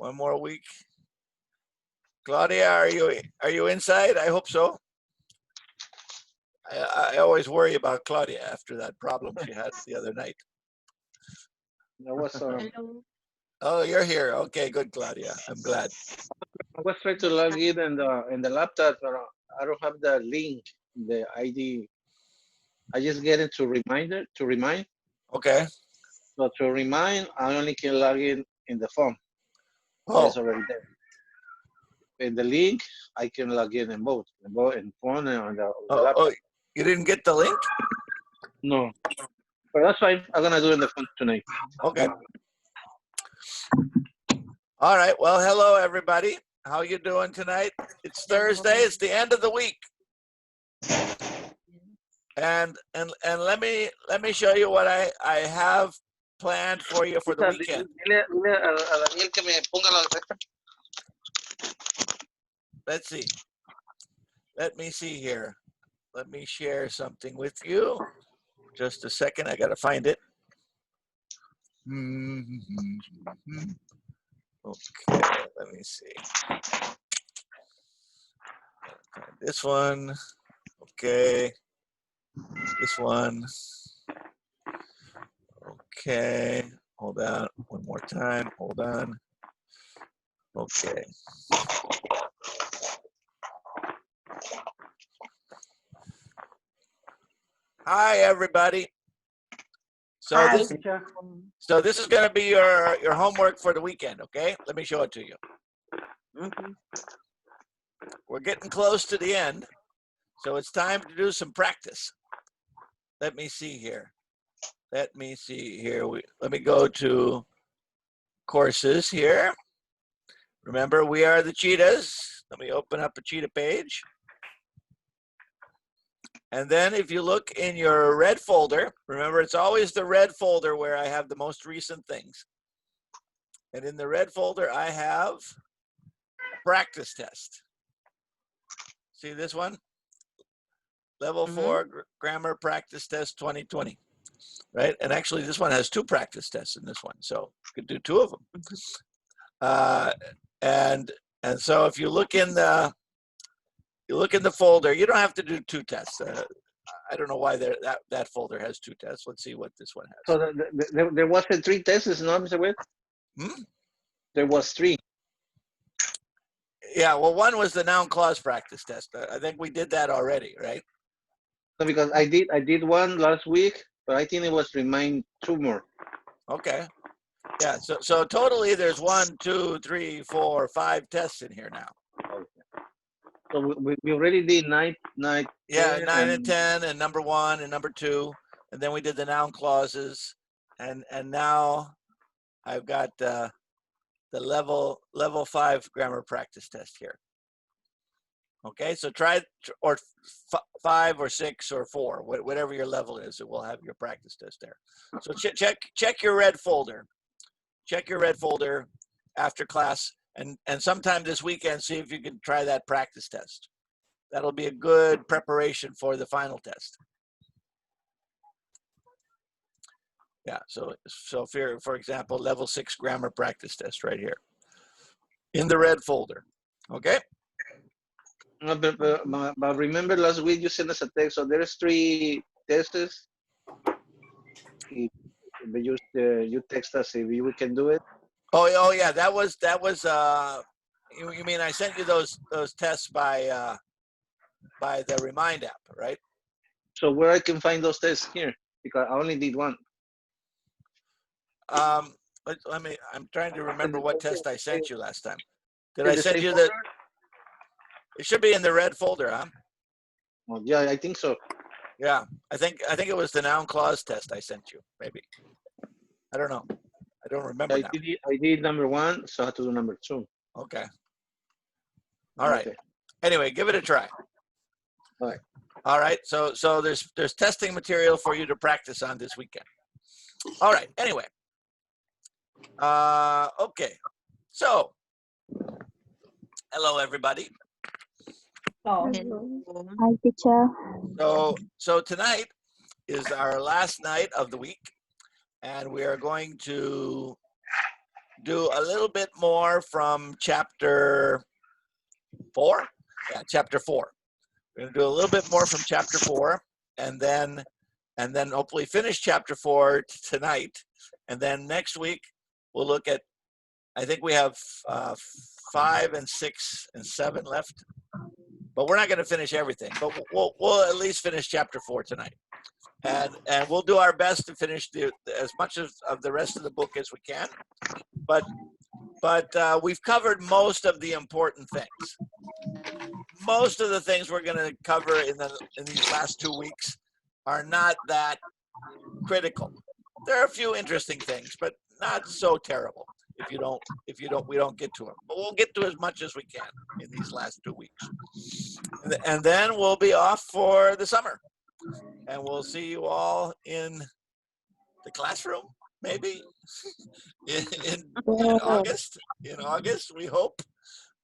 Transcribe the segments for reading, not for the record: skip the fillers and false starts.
One more week. Claudia, are you inside? I hope so. I always worry about Claudia after that problem she had the other night. I was Oh, you're here. Okay, good, Claudia. I'm glad. I was trying to log in the laptop, but I don't have the link, the ID. I just get it to remind. Okay. So to remind, I only can log in the phone. Oh, It's already there. In the link, I can log in both in phone and on the laptop. oh, you didn't get the link? No, but that's fine. I'm gonna do it in the phone tonight. Okay. All right. Well, hello everybody. How you doing tonight? It's Thursday. It's the end of the week. And let me show you what I have planned for you for the weekend. Let's see. Let me see here. Let me share something with you. Just a second. I got to find it. Okay, let me see. This one. Okay. This one. Okay. Hold on. One more time. Hold on. Okay. Hi, everybody. So this is going to be your homework for the weekend, okay? Let me show it to you. We're getting close to the end, so it's time to do some practice. Let me see here. Let me go to courses here. Remember, we are the cheetahs. Let me open up a cheetah page. And then if you look in your red folder, remember it's always the red folder where I have the most recent things. And in the red folder, I have a practice test. See this one? Level 4 Grammar Practice Test 2020, right? And actually this one has 2 practice tests in this one, so you could do 2 of them. And so if you look in the folder, you don't have to do 2 tests. I don't know why that folder has 2 tests. Let's see what this one has. So there wasn't 3 tests, no, Mr. Witt? There was 3. Yeah, well, one was the noun clause practice test. I think we did that already, right? No, because I did one last week, but I think it was remind 2 more. Okay. Yeah. So totally, there's 1, 2, 3, 4, 5 tests in here now. Okay. So we already did 9. Yeah, 9 and 10, and number 1 and number 2, and then we did the noun clauses, and now I've got the level 5 grammar practice test here. Okay, so try or 5 or 6 or 4, whatever your level is, it will have your practice test there. So check your red folder. Check your red folder after class, and sometime this weekend, see if you can try that practice test. That'll be a good preparation for the final test. Yeah, so for example, level 6 grammar practice test right here in the red folder. Okay. But remember last week you sent us a text. So there's 3 tests. You text us if we can do it. Oh yeah, that was. You mean I sent you those tests by the Remind app, right? So where I can find those tests here, because I only did 1. Let me. I'm trying to remember what test I sent you last time. Did In I the send same you folder? It should be in the red folder, huh? Oh, yeah, I think so. Yeah, I think it was the noun clause test I sent you. Maybe. I don't know. I don't remember now. I did number 1, so I have to do number 2. Okay. All right. Okay. Anyway, give it a try. All right. All right. So there's testing material for you to practice on this weekend. All right. Anyway. Okay. So, hello everybody. Hello. Hi, teacher. So tonight is our last night of the week, and we are going to do a little bit more from chapter 4. Yeah, chapter 4. We're going to do a little bit more from chapter 4, and then hopefully finish chapter 4 tonight. And then next week we'll look at, I think we have 5 and 6 and 7 left, but we're not going to finish everything. But we'll at least finish chapter 4 tonight, and we'll do our best to finish as much of the rest of the book as we can. But we've covered most of the important things. Most of the things we're going to cover in these last 2 weeks are not that critical. There are a few interesting things, but not so terrible if we don't get to them. But we'll get to as much as we can in these last 2 weeks. And then we'll be off for the summer. And we'll see you all in the classroom, maybe in August. In August, we hope.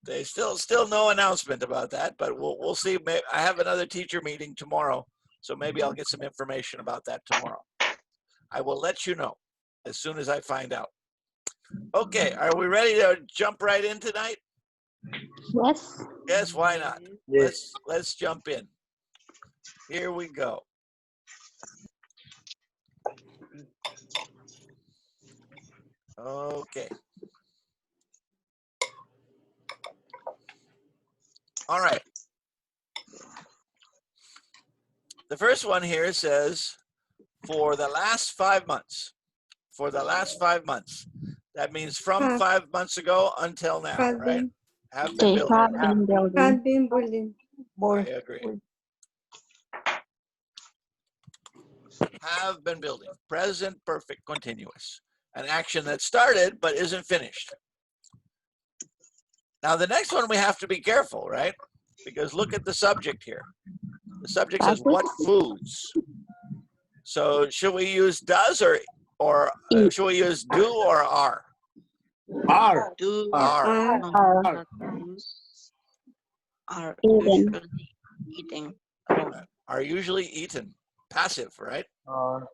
There's still no announcement about that, but we'll see. I have another teacher meeting tomorrow, so maybe I'll get some information about that tomorrow. I will let you know as soon as I find out. Okay, are we ready to jump right in tonight? Yes. Yes, why not? Yes. Let's jump in. Here we go. Okay. All right. The first one here says, for the last 5 months. For the last 5 months. That means from 5 months ago until now, right? Have been They building. have been building. Had been building. I agree. Have been building. Present perfect continuous. An action that started but isn't finished. Now the next one we have to be careful, right? Because look at the subject here. The subject says what foods. So should we use does or should we use do or are? Are. Do Are. are Eating. usually eating. Are usually eaten. Passive, right? Are.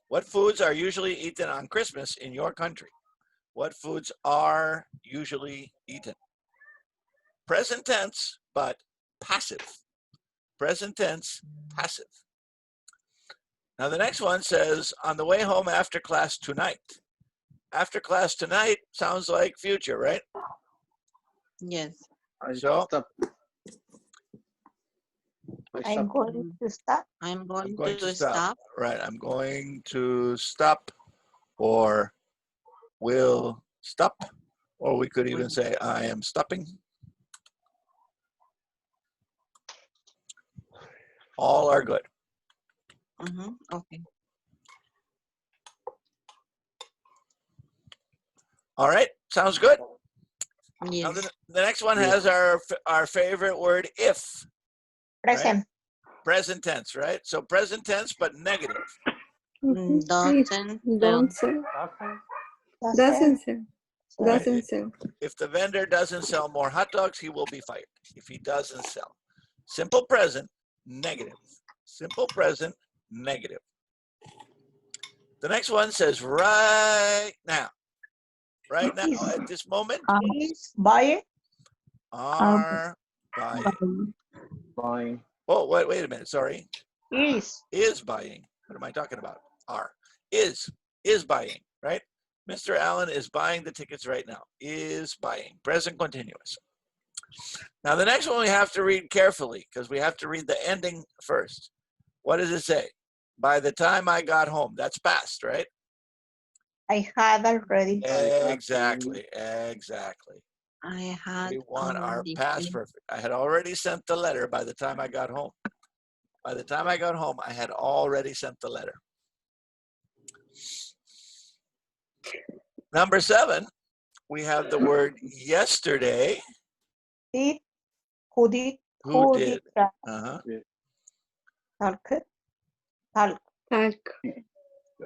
What foods are usually eaten on Christmas in your country? What foods are usually eaten? Present tense, but passive. Present tense, passive. Now the next one says, on the way home after class tonight. After class tonight sounds like future, right? Yes. So I'm going to stop. I'm going, going to stop. Right, I'm going to stop, or will stop, or we could even say I am stopping. All are good. Okay. All right, sounds good. Yes. Now the next one has our favorite word, if. Present. Present tense, right? So present tense, but negative. Doesn't. Don't sell. Doesn't sell. Doesn't sell. If the vendor doesn't sell more hot dogs, he will be fired. If he doesn't sell. Simple present, negative. Simple present, negative. The next one says right now. Right now, at this moment, Is buying. are buying. Buying. Oh, wait a minute, sorry. Is Buying. What am I talking about? Are. Is buying, right? Mr. Allen is buying the tickets right now. Is buying. Present continuous. Now the next one we have to read carefully because we have to read the ending first. What does it say? By the time I got home. That's past, right? I had already. Exactly. I had. We want our already past sent- perfect. I had already sent the letter by the time I got home. By the time I got home, I had already sent the letter. Number 7, we have the word yesterday. Did. Who did? Who did? Talk. Talk. Talk.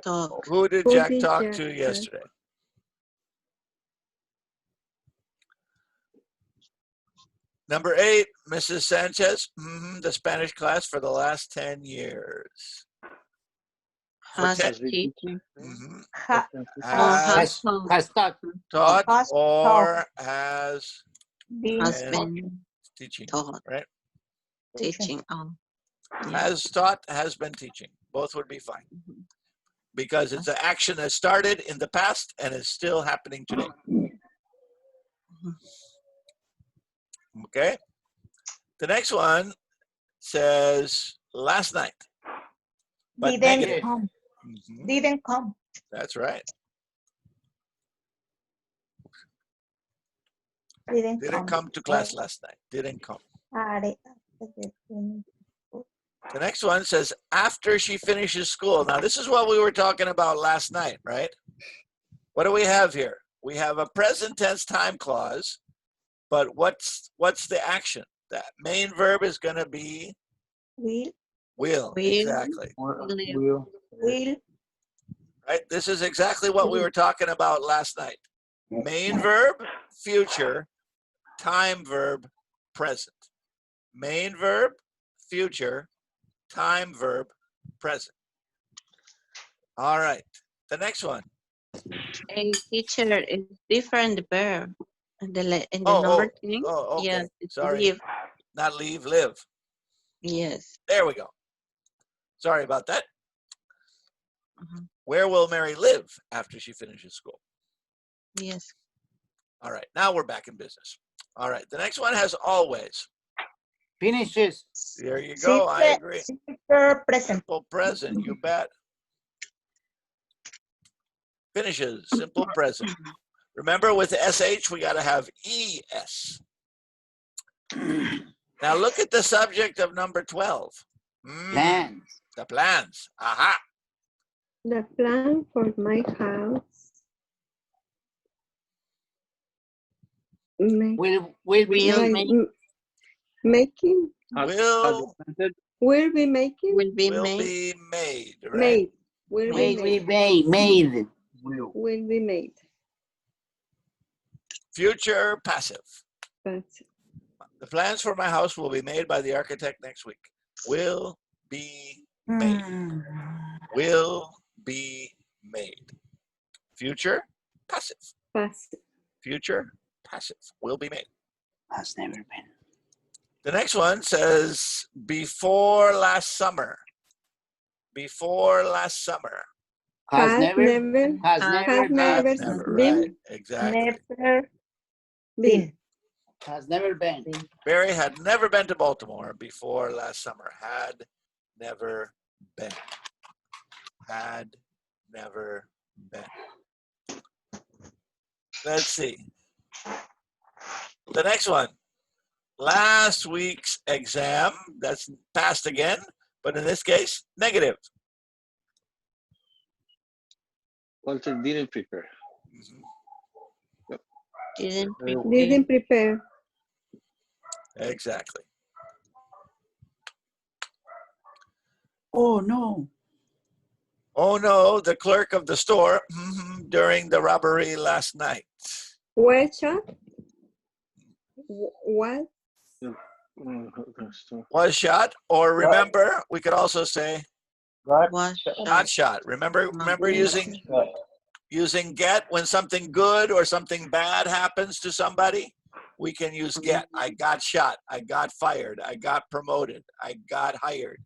Talk. Who did Who Jack did talk Jack to talk? yesterday? Number 8, Mrs. Sanchez, the Spanish class for the last 10 years. Has te- Has been teach. teaching. mhm. Ha, Has Taught. Has taught. taught has or has been Has been been teaching, taught. right? Teaching. Oh, yeah. Has taught, has been teaching. Both would be fine Mhm. because it's an action that started in the past and is still happening today. Mhm. Okay. The next one says last night, but didn't negative. come. Mhm. Didn't come. That's right. Didn't come to class last night. Didn't come. Are- The next one says after she finishes school. Now, this is what we were talking about last night, right? What do we have here? We have a present tense time clause, but what's the action? That main verb is going to be Will, will. Exactly. Will. will, Right? This is exactly what we were talking about last night. Main verb, future. Time verb, present. Main verb, future. Time verb, present. All right. The next one. A teacher is different verb. In the Oh, number 10. oh, okay. Yes, it's Sorry. live. Not leave, live. Yes. There we go. Sorry about that. Mhm. Where will Mary live after she finishes school? Yes. All right. Now we're back in business. All right. The next one has always. Finishes. There you go. I agree. simple present. Simple present. You bet. Finishes. Simple present. Remember, with SH, we got to have ES. Now look at the subject of number 12. Plans. The plans. Aha. The plan for my house. Will Will be Making. Will Will be making. Will be will made. be made. Right? Made. Will be made. made. Will be made. Future passive. That's The plans for my house will be made by the architect next week. Will be made. Will be made. Future passive. passive. Future passive. Will be made. Has never been. The next one says before last summer. Before last summer. Has never. Has Has never Has been. never Never. been. Right. Exactly. Never Been. Has never been. Barry had never been to Baltimore before last summer. Had never been. Had never been. Let's see. The next one. Last week's exam. That's passed again, but in this case, negative. Walter didn't prepare. Didn't prepare. Didn't prepare. Exactly. Oh no. Oh no, the clerk of the store during the robbery last night. Where shot? What? Was shot, or remember, we could also say Was got shot. Remember using get when something good or something bad happens to somebody? We can use get. I got shot. I got fired. I got promoted. I got hired.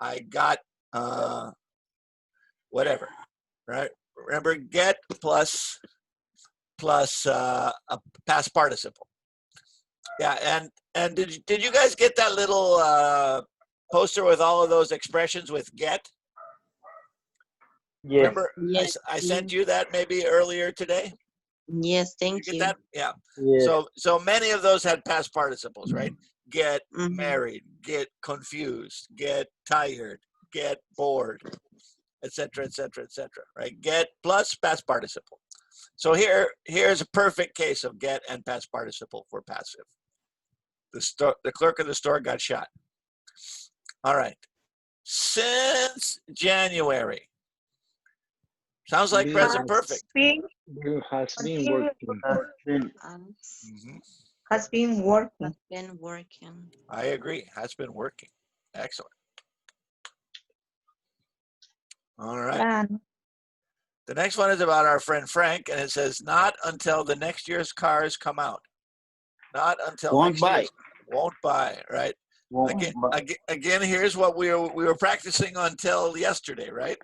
I got whatever, right? Remember, get plus a past participle. Yeah, and did you guys get that little poster with all of those expressions with get? Yes. Remember, Yes. I sent you that maybe earlier today. Yes, Did thank you you. get that? Yeah. Yes. So many of those had past participles, right? Get Mhm. married, get confused, get tired, get bored, etc., etc., etc. Right? Get plus past participle. So here's a perfect case of get and past participle for passive. The clerk of the store got shot. All right. Since January. Sounds like present perfect. Has been working. Has been working. Has been working. I agree. Has been working. Excellent. All right. Plan. The next one is about our friend Frank, and it says, not until the next year's cars come out. Not until Won't next buy. year's. Won't buy, right? Won't Again, buy. again, here's what we were practicing until yesterday, right?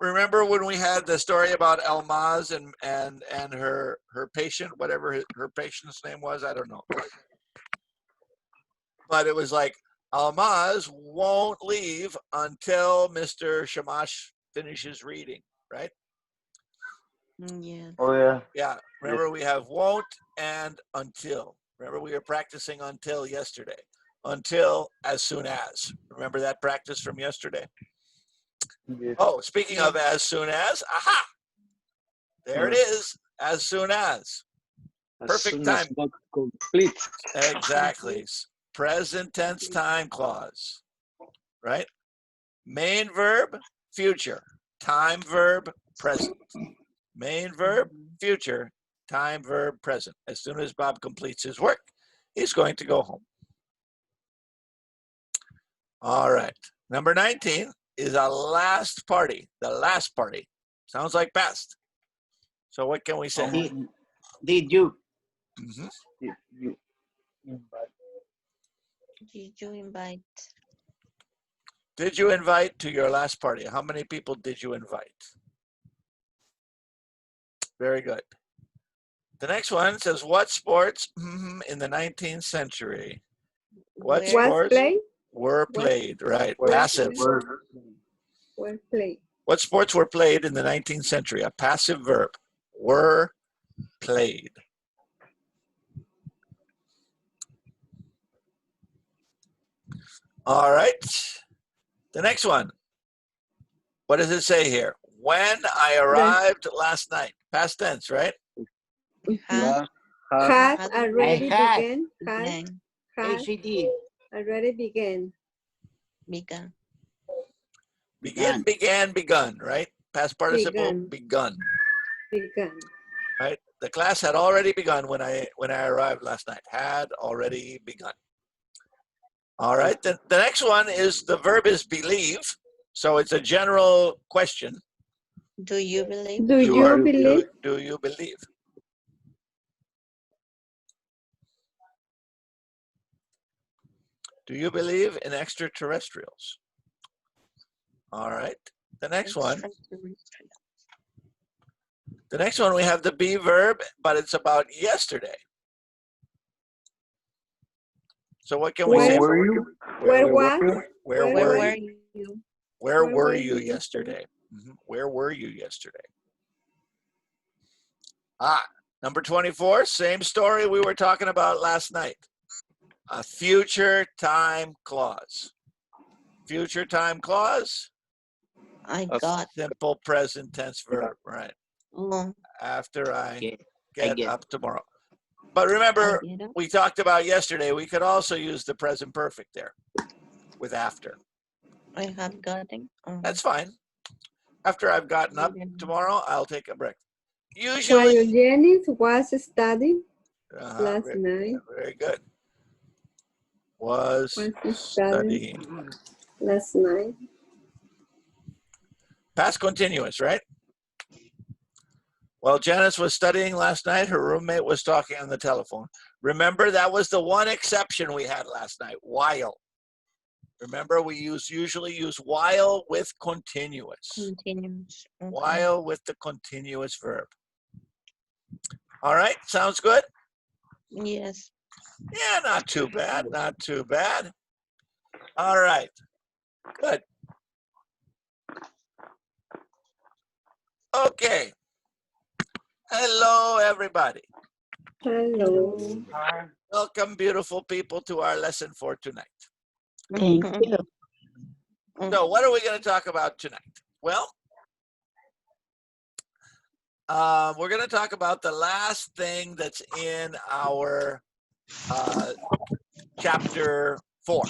Remember when we had the story about Almaz and her patient, whatever her patient's name was, I don't know. But it was like Almaz won't leave until Mr. Shamash finishes reading, right? Yeah. Oh yeah. Yeah. Remember we have won't and until. Remember we were practicing until yesterday. Until as soon as. Remember that practice from yesterday? Yes. Oh, speaking of as soon as, aha! There it is, as soon as. As Perfect soon time. as book complete. Exactly. Present tense time clause, right? Main verb, future. Time verb, present. Main verb, future. Time verb, present. As soon as Bob completes his work, he's going to go home. All right. Number 19 is a last party. The last party. Sounds like past. So what can we say? Did you? Mhm. Did you invite? Did you invite? Did you invite to your last party? How many people did you invite? Very good. The next one says, what sports in the 19th century? What Where- Was sports play? were What? played, right? Were- Passive. Were play. What sports were played in the 19th century? A passive verb. Were played. All right. The next one. What does it say here? When I arrived last night. Past tense, right? Had Had Had already had. begun. began. Had ACD. already began. Began. Begin, began, begun, right? Past participle, begun. Began. Right? The class had already begun when I arrived last night. Had already begun. All right. The next one is the verb is believe. So it's a general question. Do you believe? Do you believe? Do you believe? Do you believe in extraterrestrials? All right. The next one. The next one we have the be verb, but it's about yesterday. So what can we Where say? were you? Where was? Where where were were you? you? Where where were were you you yesterday? Where were you yesterday? Ah, number 24, same story we were talking about last night. A future time clause. Future time clause, I A got. simple present tense verb, right? Oh, After I Get. get up tomorrow. But remember, I get up. we talked about yesterday, we could also use the present perfect there with after. I have gotten. That's fine. After I've gotten up tomorrow, I'll take a break. While Usually, Janice was studying last very, night. very good. Was studying. Last night. Past continuous, right? While Janice was studying last night, her roommate was talking on the telephone. Remember, that was the one exception we had last night, while. Remember, we usually use while with continuous. Continuous. Okay. While with the continuous verb. All right, sounds good? Yes. Yeah, not too bad, not too bad. All right, good. Okay. Hello, everybody. Hello. Welcome, beautiful people, to our lesson for tonight. Thank you. So what are we going to talk about tonight? Well, we're going to talk about the last thing that's in our chapter 4.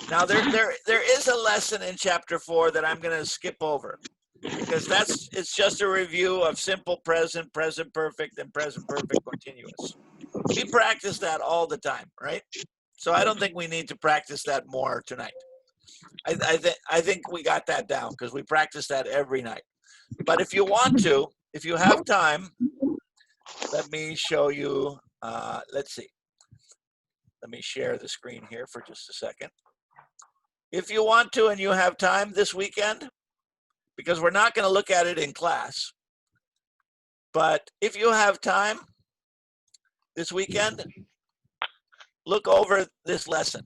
Now, there is a lesson in chapter 4 that I'm going to skip over because it's just a review of simple present, present perfect, and present perfect continuous. We practice that all the time, right? So I don't think we need to practice that more tonight. I think we got that down because we practice that every night. But if you want to, if you have time, let me show you. Let's see. Let me share the screen here for just a second. If you want to and you have time this weekend, because we're not going to look at it in class, but if you have time this weekend, look over this lesson.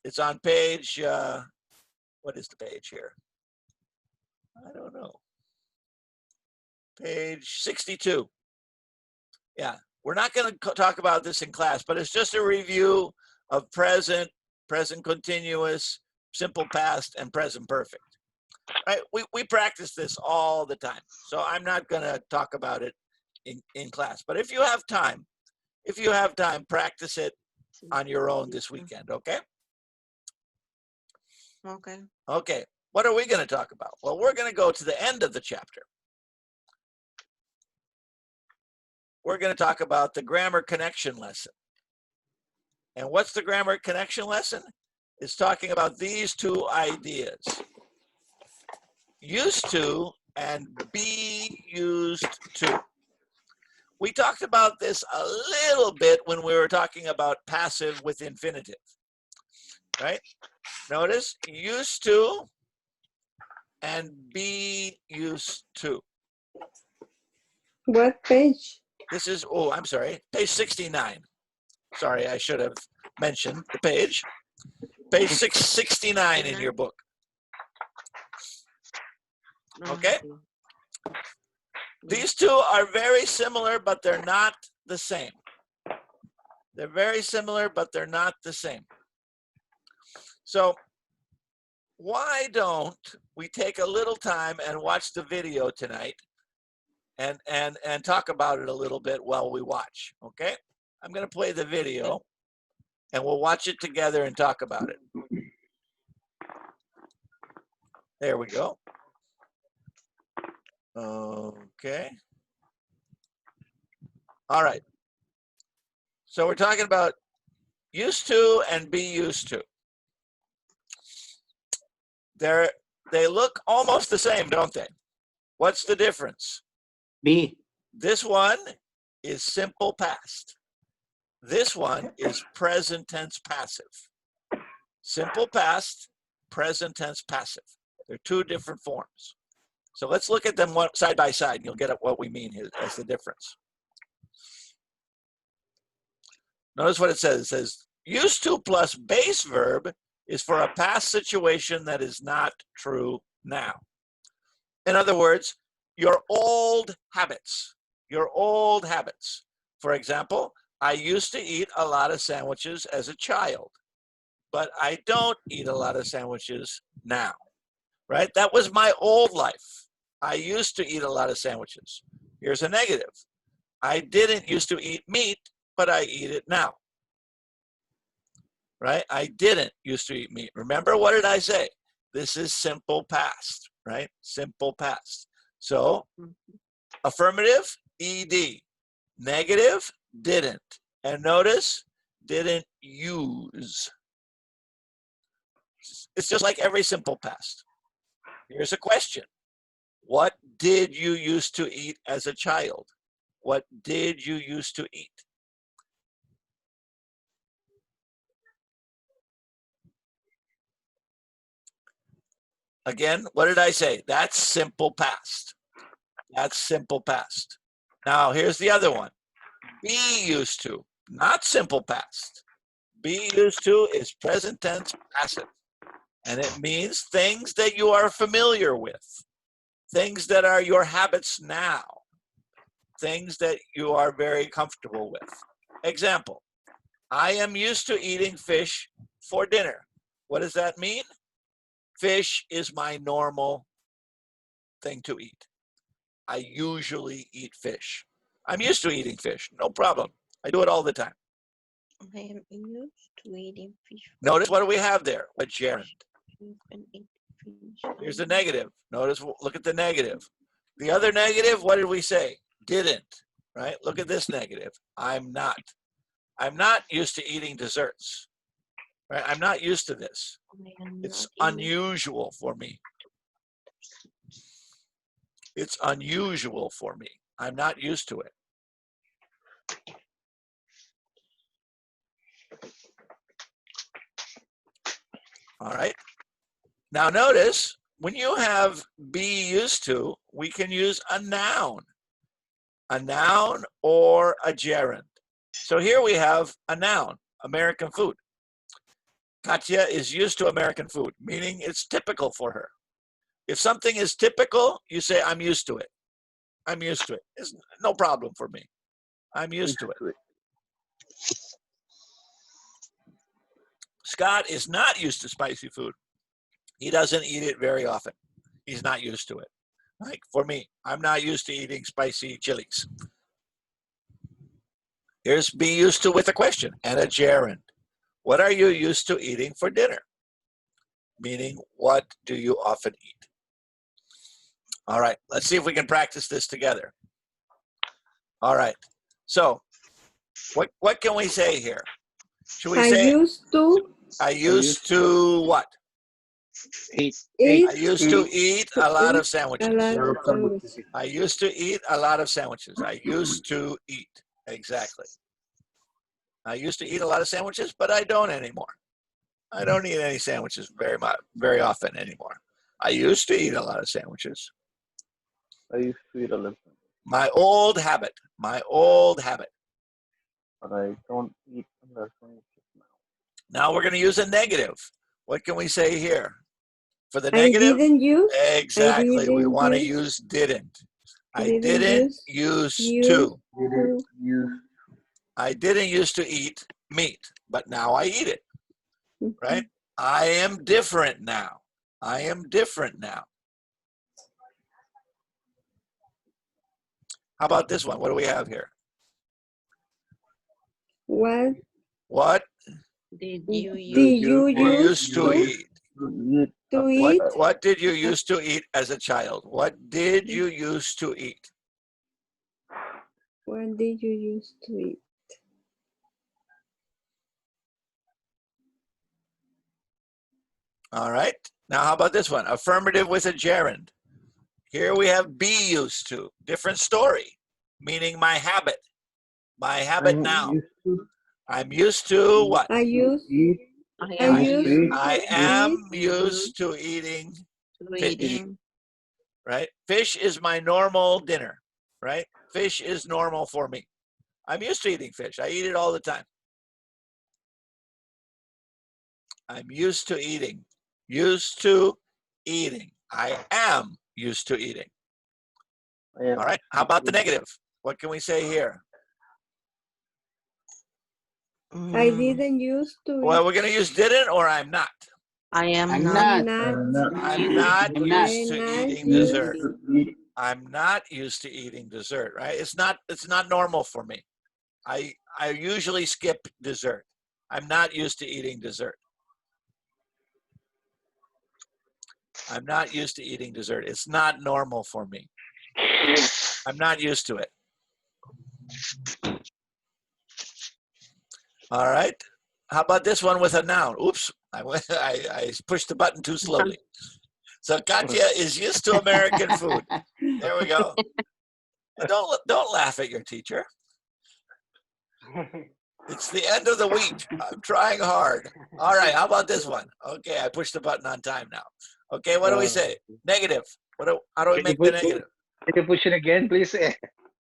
It's on page, what is the page here? I don't know. Page 62. Yeah, we're not going to talk about this in class, but it's just a review of present, present continuous, simple past, and present perfect. Right? We practice this all the time, so I'm not going to talk about it in class. But if you have time, practice it on your own this weekend, okay? Okay. Okay, what are we going to talk about? Well, we're going to go to the end of the chapter. We're going to talk about the grammar connection lesson. And what's the grammar connection lesson? It's talking about these two ideas. Used to and be used to. We talked about this a little bit when we were talking about passive with infinitive, right? Notice used to and be used to. What page? This is, oh, I'm sorry, page 69. Sorry, I should have mentioned the page. Page 669 in your book. Okay? These two are very similar, but they're not the same. They're very similar, but they're not the same. So why don't we take a little time and watch the video tonight and talk about it a little bit while we watch, okay? I'm going to play the video, and we'll watch it together and talk about it. There we go. Okay. All right. So we're talking about used to and be used to. They look almost the same, don't they? What's the difference? Be. This one is simple past. This one is present tense passive. Simple past, present tense passive. They're two different forms. So let's look at them side by side, and you'll get at what we mean here as the difference. Notice what it says. It says, used to plus base verb is for a past situation that is not true now. In other words, your old habits. Your old habits. For example, I used to eat a lot of sandwiches as a child, but I don't eat a lot of sandwiches now, right? That was my old life. I used to eat a lot of sandwiches. Here's a negative. I didn't used to eat meat, but I eat it now, right? I didn't used to eat meat. Remember, what did I say? This is simple past, right? Simple past. So affirmative, ed. Negative, didn't. And notice, didn't use. It's just like every simple past. Here's a question. What did you used to eat as a child? What did you used to eat? Again, what did I say? That's simple past. That's simple past. Now, here's the other one. Be used to, not simple past. Be used to is present tense passive. And it means things that you are familiar with. Things that are your habits now. Things that you are very comfortable with. Example, I am used to eating fish for dinner. What does that mean? Fish is my normal thing to eat. I usually eat fish. I'm used to eating fish, no problem. I do it all the time. I am used to eating fish. Notice what do we have there? A gerund. And eat fish. Here's the negative. Notice, look at the negative. The other negative, what did we say? Didn't, right? Look at this negative. I'm not. I'm not used to eating desserts. Right? I'm not used to this. I am It's not unusual for me. It's unusual for me. I'm not used to it. All right. Now notice, when you have be used to, we can use a noun or a gerund. So here we have a noun, American food. Katya is used to American food, meaning it's typical for her. If something is typical, you say, I'm used to it. I'm used to it. It's no problem for me. I'm used to it. Scott is not used to spicy food. He doesn't eat it very often. He's not used to it. Like for me, I'm not used to eating spicy chilies. Here's be used to with a question and a gerund. What are you used to eating for dinner? Meaning, what do you often eat? All right, let's see if we can practice this together. All right, so what can we say here? Should we say, I used to what? Eat. I used to eat a lot of sandwiches. I used to eat a lot of sandwiches. I used to eat. Exactly. I used to eat a lot of sandwiches, but I don't anymore. I don't eat any sandwiches very often anymore. I used to eat a lot of sandwiches. I used to eat a lot, My old habit. My old habit. but I don't eat a lot of sandwiches now. Now we're going to use a negative. What can we say here? For the I negative? didn't use. Exactly. We want to use. use didn't. I Didn't didn't use to. Didn't use. I didn't used to eat meat, but now I eat it, right? I am different now. I am different now. How about this one? What do we have here? What What did you did you used to eat? to eat? What did you used to eat as a child? What did you used to eat? What did you used to eat? All right. Now, how about this one? Affirmative with a gerund. Here we have be used to. Different story, meaning my habit. My habit now. I'm used to what? I used. I I am used. used I am used to eating to fish, eating. right? Fish is my normal dinner, right? Fish is normal for me. I'm used to eating fish. I eat it all the time. I'm used to eating. Used to eating. I am used to eating. All right. How about the negative? What can we say here? I didn't used to Well, eat. we're going to use didn't or I'm not. I am I'm not. not. I'm not I'm used not to eating used dessert. to I'm not used to eating dessert, right? It's not normal for me. I usually skip dessert. I'm not used to eating dessert. I'm not used to eating dessert. It's not normal for me. I'm not used to it. All right. How about this one with a noun? Oops, I pushed the button too slowly. So Katya is used to American food. There we go. Don't laugh at your teacher. It's the end of the week. I'm trying hard. All right, how about this one? Okay, I pushed the button on time now. Okay, what do we say? Negative. How do we make the negative? Can you push it again, please?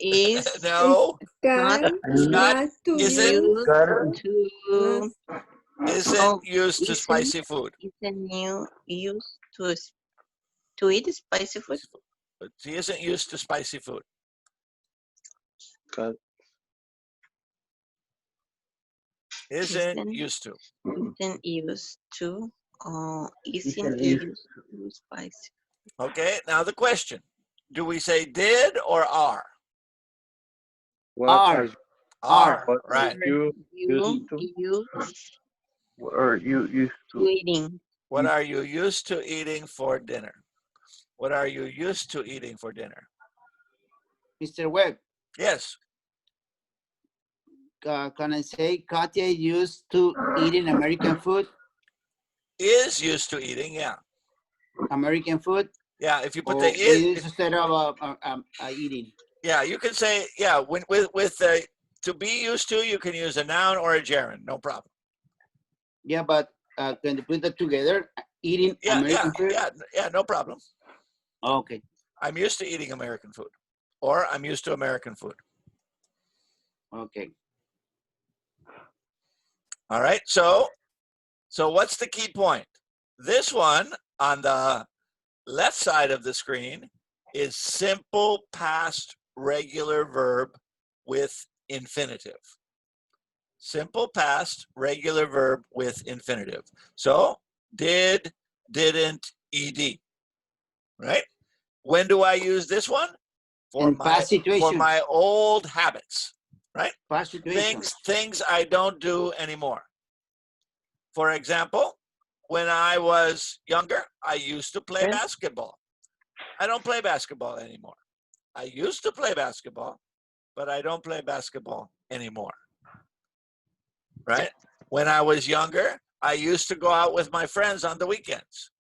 Is No, Scott Scott to isn't use. to isn't used to isn't- spicy food. isn't you used to eat spicy food? He isn't used to spicy food. God. Isn't used to. Isn't used to isn't Isn't used used to spicy. Okay, now the question. Do we say did or are? What Are. Are, what right. you You to? used What are you used to to? eating. What are you used to eating for dinner? What are you used to eating for dinner? Mr. Webb, Yes. can I say Katya used to eating American food? Is used to eating, yeah. American food? Yeah, if you put Or the is, instead of eating? yeah, you can say, yeah, when, with to be used to, you can use a noun or a gerund, no problem. Yeah, but can you put that together? Eating Yeah, American food? yeah, no problem. Okay. I'm used to eating American food, or I'm used to American food. Okay. All right, so what's the key point? This one on the left side of the screen is simple past regular verb with infinitive. Simple past regular verb with infinitive. So did, didn't, ed. Right? When do I use this one? In past situations. For my old habits. Right? Past situations. Things I don't do anymore. For example, when I was younger, I used to play basketball. I don't play basketball anymore. I used to play basketball, but I don't play basketball anymore. Right? When I was younger, I used to go out with my friends on the weekends.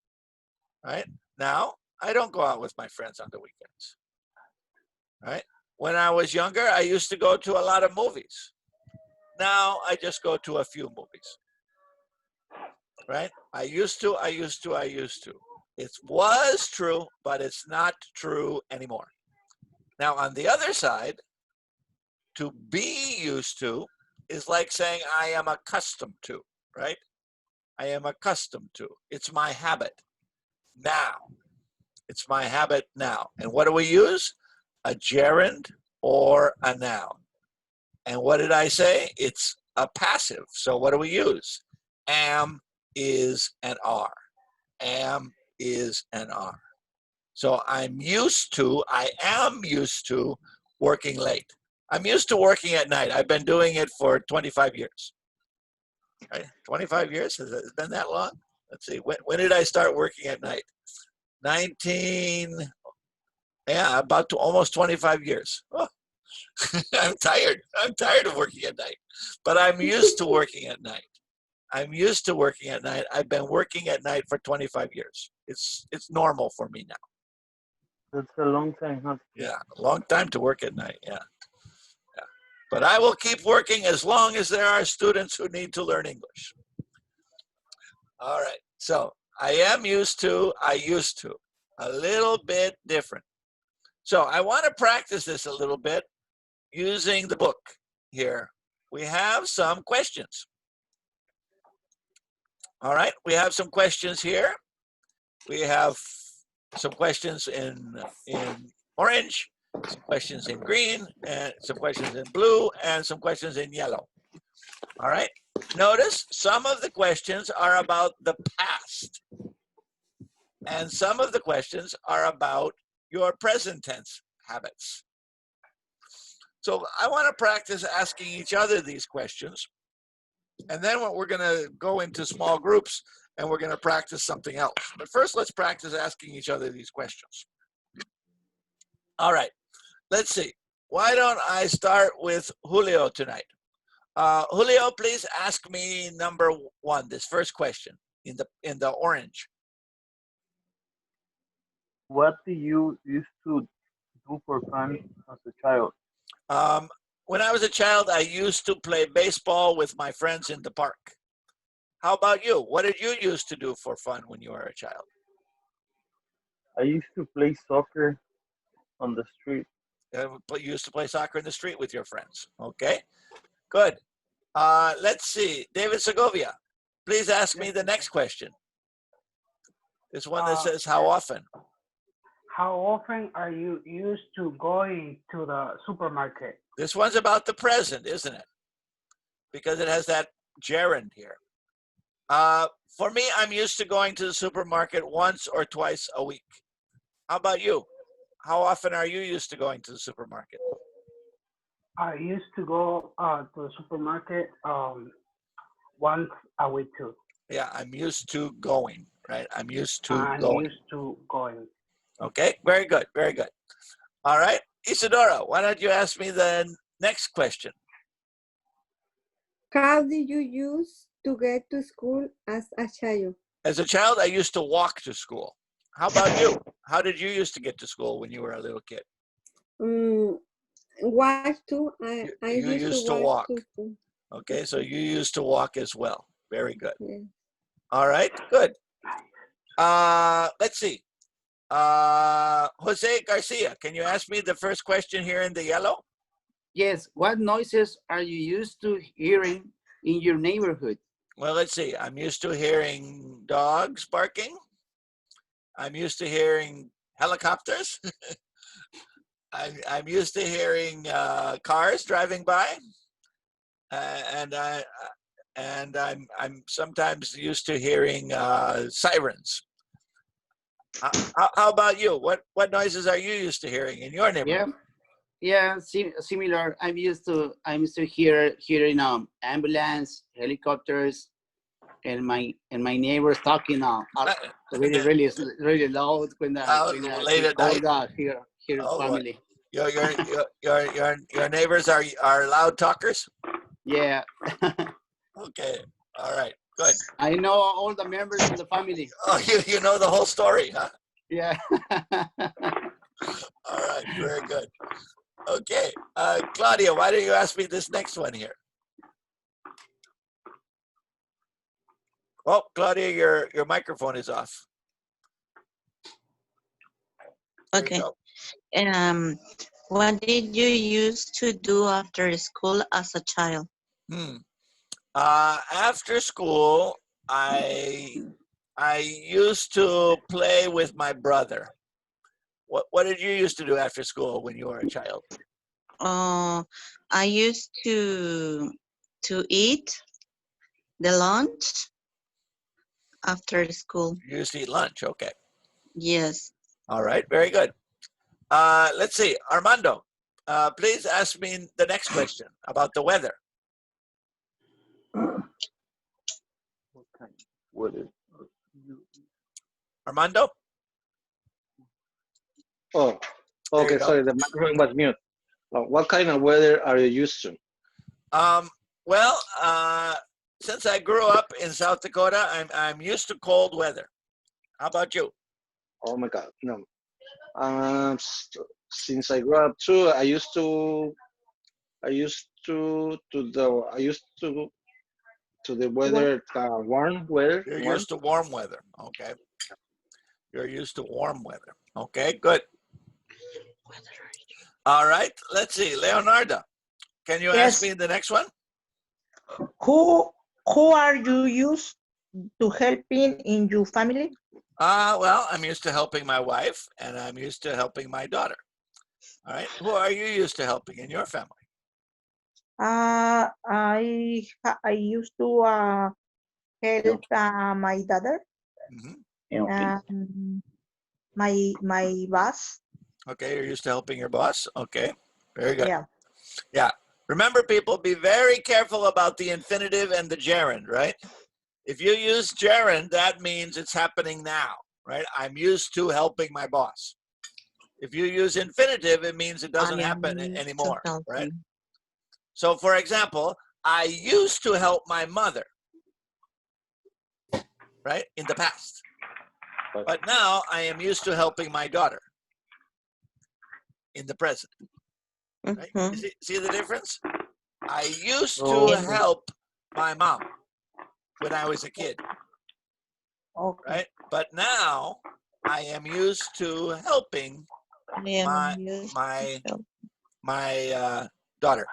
Right? Now, I don't go out with my friends on the weekends. Right? When I was younger, I used to go to a lot of movies. Now, I just go to a few movies. Right? I used to. It was true, but it's not true anymore. Now, on the other side, to be used to is like saying I am accustomed to, right? I am accustomed to. It's my habit now. It's my habit now. And what do we use? A gerund or a noun. And what did I say? It's a passive. So what do we use? Am, is, and are. Am, is, and are. So I am used to working late. I'm used to working at night. I've been doing it for 25 years. Right? 25 years? Has it been that long? Let's see. When did I start working at night? Almost 25 years. Oh. I'm tired. I'm tired of working at night. But I'm used to working at night. I'm used to working at night. I've been working at night for 25 years. It's normal for me now. That's a long time, huh? Yeah, a long time to work at night. Yeah. But I will keep working as long as there are students who need to learn English. All right. So I am used to, I used to. A little bit different. So I want to practice this a little bit using the book here. We have some questions. All right. We have some questions here. We have some questions in orange, some questions in green, and some questions in blue, and some questions in yellow. All right. Notice some of the questions are about the past, and some of the questions are about your present tense habits. So I want to practice asking each other these questions, and then we're going to go into small groups and we're going to practice something else. But first, let's practice asking each other these questions. All right. Let's see. Why don't I start with Julio tonight? Julio, please ask me number one, this first question in the orange. What do you used to do for fun as a child? When I was a child, I used to play baseball with my friends in the park. How about you? What did you used to do for fun when you were a child? I used to play soccer on the street. You used to play soccer in the street with your friends. Okay, good. Let's see. David Segovia, please ask me the next question. This one that says, how often? How often are you used to going to the supermarket? This one's about the present, isn't it? Because it has that gerund here. For me, I'm used to going to the supermarket once or twice a week. How about you? How often are you used to going to the supermarket? I used to go to the supermarket once a week too. Yeah, I'm used to going, right? I'm used to I'm going. used to going. Okay, very good, very good. All right, Isadora, why don't you ask me the next question? How did you use to get to school as a child? As a child, I used to walk to school. How about you? How did you used to get to school when you were a little kid? Walk to. I You used to walk to school. Okay, so you used to walk as well. Very good. Yeah. All right, good. Let's see. Jose Garcia, can you ask me the first question here in the yellow? Yes. What noises are you used to hearing in your neighborhood? Well, let's see. I'm used to hearing dogs barking. I'm used to hearing helicopters. I'm used to hearing cars driving by, and I'm sometimes used to hearing sirens. How about you? What noises are you used to hearing in your neighborhood? Yeah, similar. I'm used to hearing ambulance, helicopters, and my neighbors talking really loud when Late at night. Here Oh, family. Your neighbors are loud talkers? Yeah. Okay. All right. Good. I know all the members of the family. Oh, you know the whole story, huh? Yeah. All right. Very good. Okay. Claudia, why don't you ask me this next one here? Oh, Claudia, your microphone is off. There Okay. you go. What did you used to do after school as a child? After school, I used to play with my brother. What did you used to do after school when you were a child? I used to eat the lunch after school. You used to eat lunch. Okay. Yes. All right. Very good. Let's see. Armando, please ask me the next question about the weather. What kind of weather are you? Armando? Oh, There okay. you go. Sorry, the microphone was mute. What kind of weather are you used to? Well, since I grew up in South Dakota, I'm used to cold weather. How about you? Oh my God, no. Since I grew up too, I used to the weather, warm weather. You're Warm. used to warm weather. Okay. You're used to warm weather. Okay, good. All right. Let's see. Leonardo, can you ask Yes. me the next one? Who are you used to helping in your family? Well, I'm used to helping my wife and I'm used to helping my daughter. All right. Who are you used to helping in your family? I used to help my daughter, my boss. Okay, you're used to helping your boss. Okay, very good. Yeah. Yeah. Remember, people, be very careful about the infinitive and the gerund, right? If you use gerund, that means it's happening now, right? I'm used to helping my boss. If you use infinitive, it means it doesn't happen anymore, right? So, for example, I used to help my mother, right, in the past. But now I am used to helping my daughter in the present. Right? You see the difference? I used to help my mom when I was a kid, right? But now I am used to helping my daughter.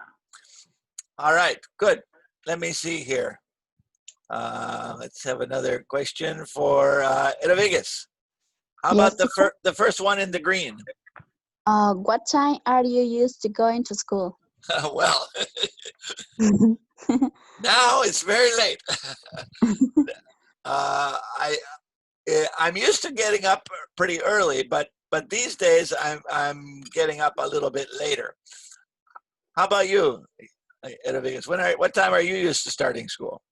All right, good. Let me see here. Let's have another question for Edviges. How about the first one in the green? What time are you used to going to school? Well, now it's very late. I'm used to getting up pretty early, but these days I'm getting up a little bit later. How about you, Edviges? What time are you used to starting school?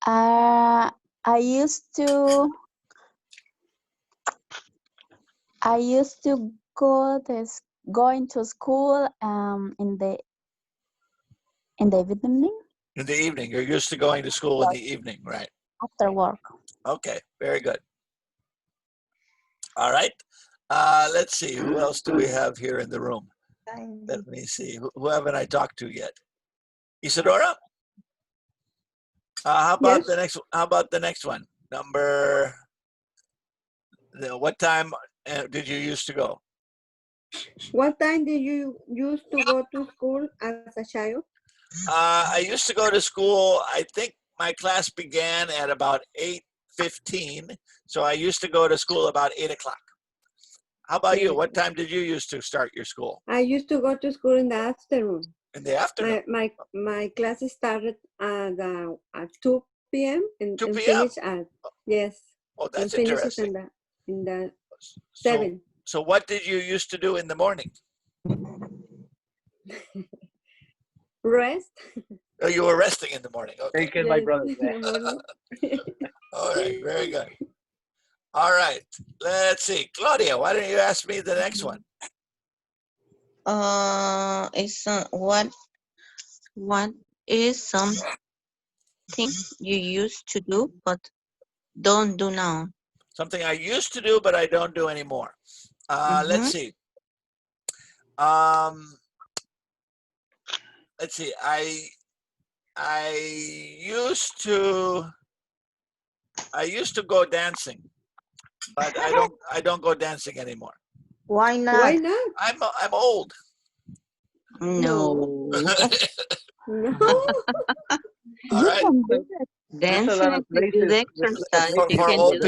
I used to going to school in the evening. In the evening, you're used to going to school in the evening, right? After work. Okay, very good. All right. Let's see, who else do we have here in the room? Let me see, who haven't I talked to yet? Isadora? How about Yes. the next? How about the next one? Number. What time did you used to go? What time did you used to go to school as a child? I used to go to school. I think my class began at about 8:15, so I used to go to school about 8 o'clock. How about you? What time did you used to start your school? I used to go to school in the afternoon. In the afternoon. My classes started at 2 p.m. and 2 p.m. finish at yes. Oh, that's and finishes interesting. in the So, 7. so what did you used to do in the morning? Rest. Oh, you were resting in the morning. Okay. Taking my brother in there. the morning. All right. Very good. All right. Let's see. Claudia, why don't you ask me the next one? It's what is something you used to do but don't do now? Something I used to do, but I don't do anymore. Let's see. Let's see. I used to go dancing, but I don't go dancing anymore. Why not? Why not? I'm old. No. No. All right. There's a lot Dancing of to do the places. exercise, you For can old do it.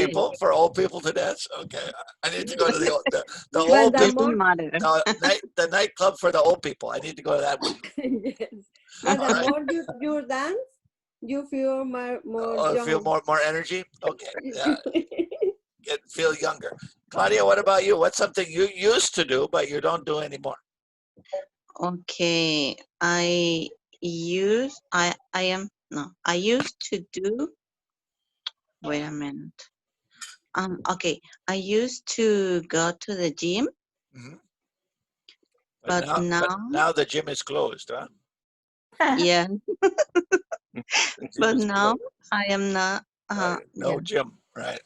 people, to dance. Okay, I need to go to the But old the people. more Matter. The nightclub for the old people. I need to go to that one. yes. But the All right. more you dance, you feel more young. Feel more energy. Okay, yeah, feel younger. Claudia, what about you? What's something you used to do but you don't do anymore? Okay, I used to do, wait a minute. Okay, I used to go to the gym, Mm-hmm. but now the gym is closed, huh? yeah, The gym but is now closed. I am not, Right. No yeah, gym, right?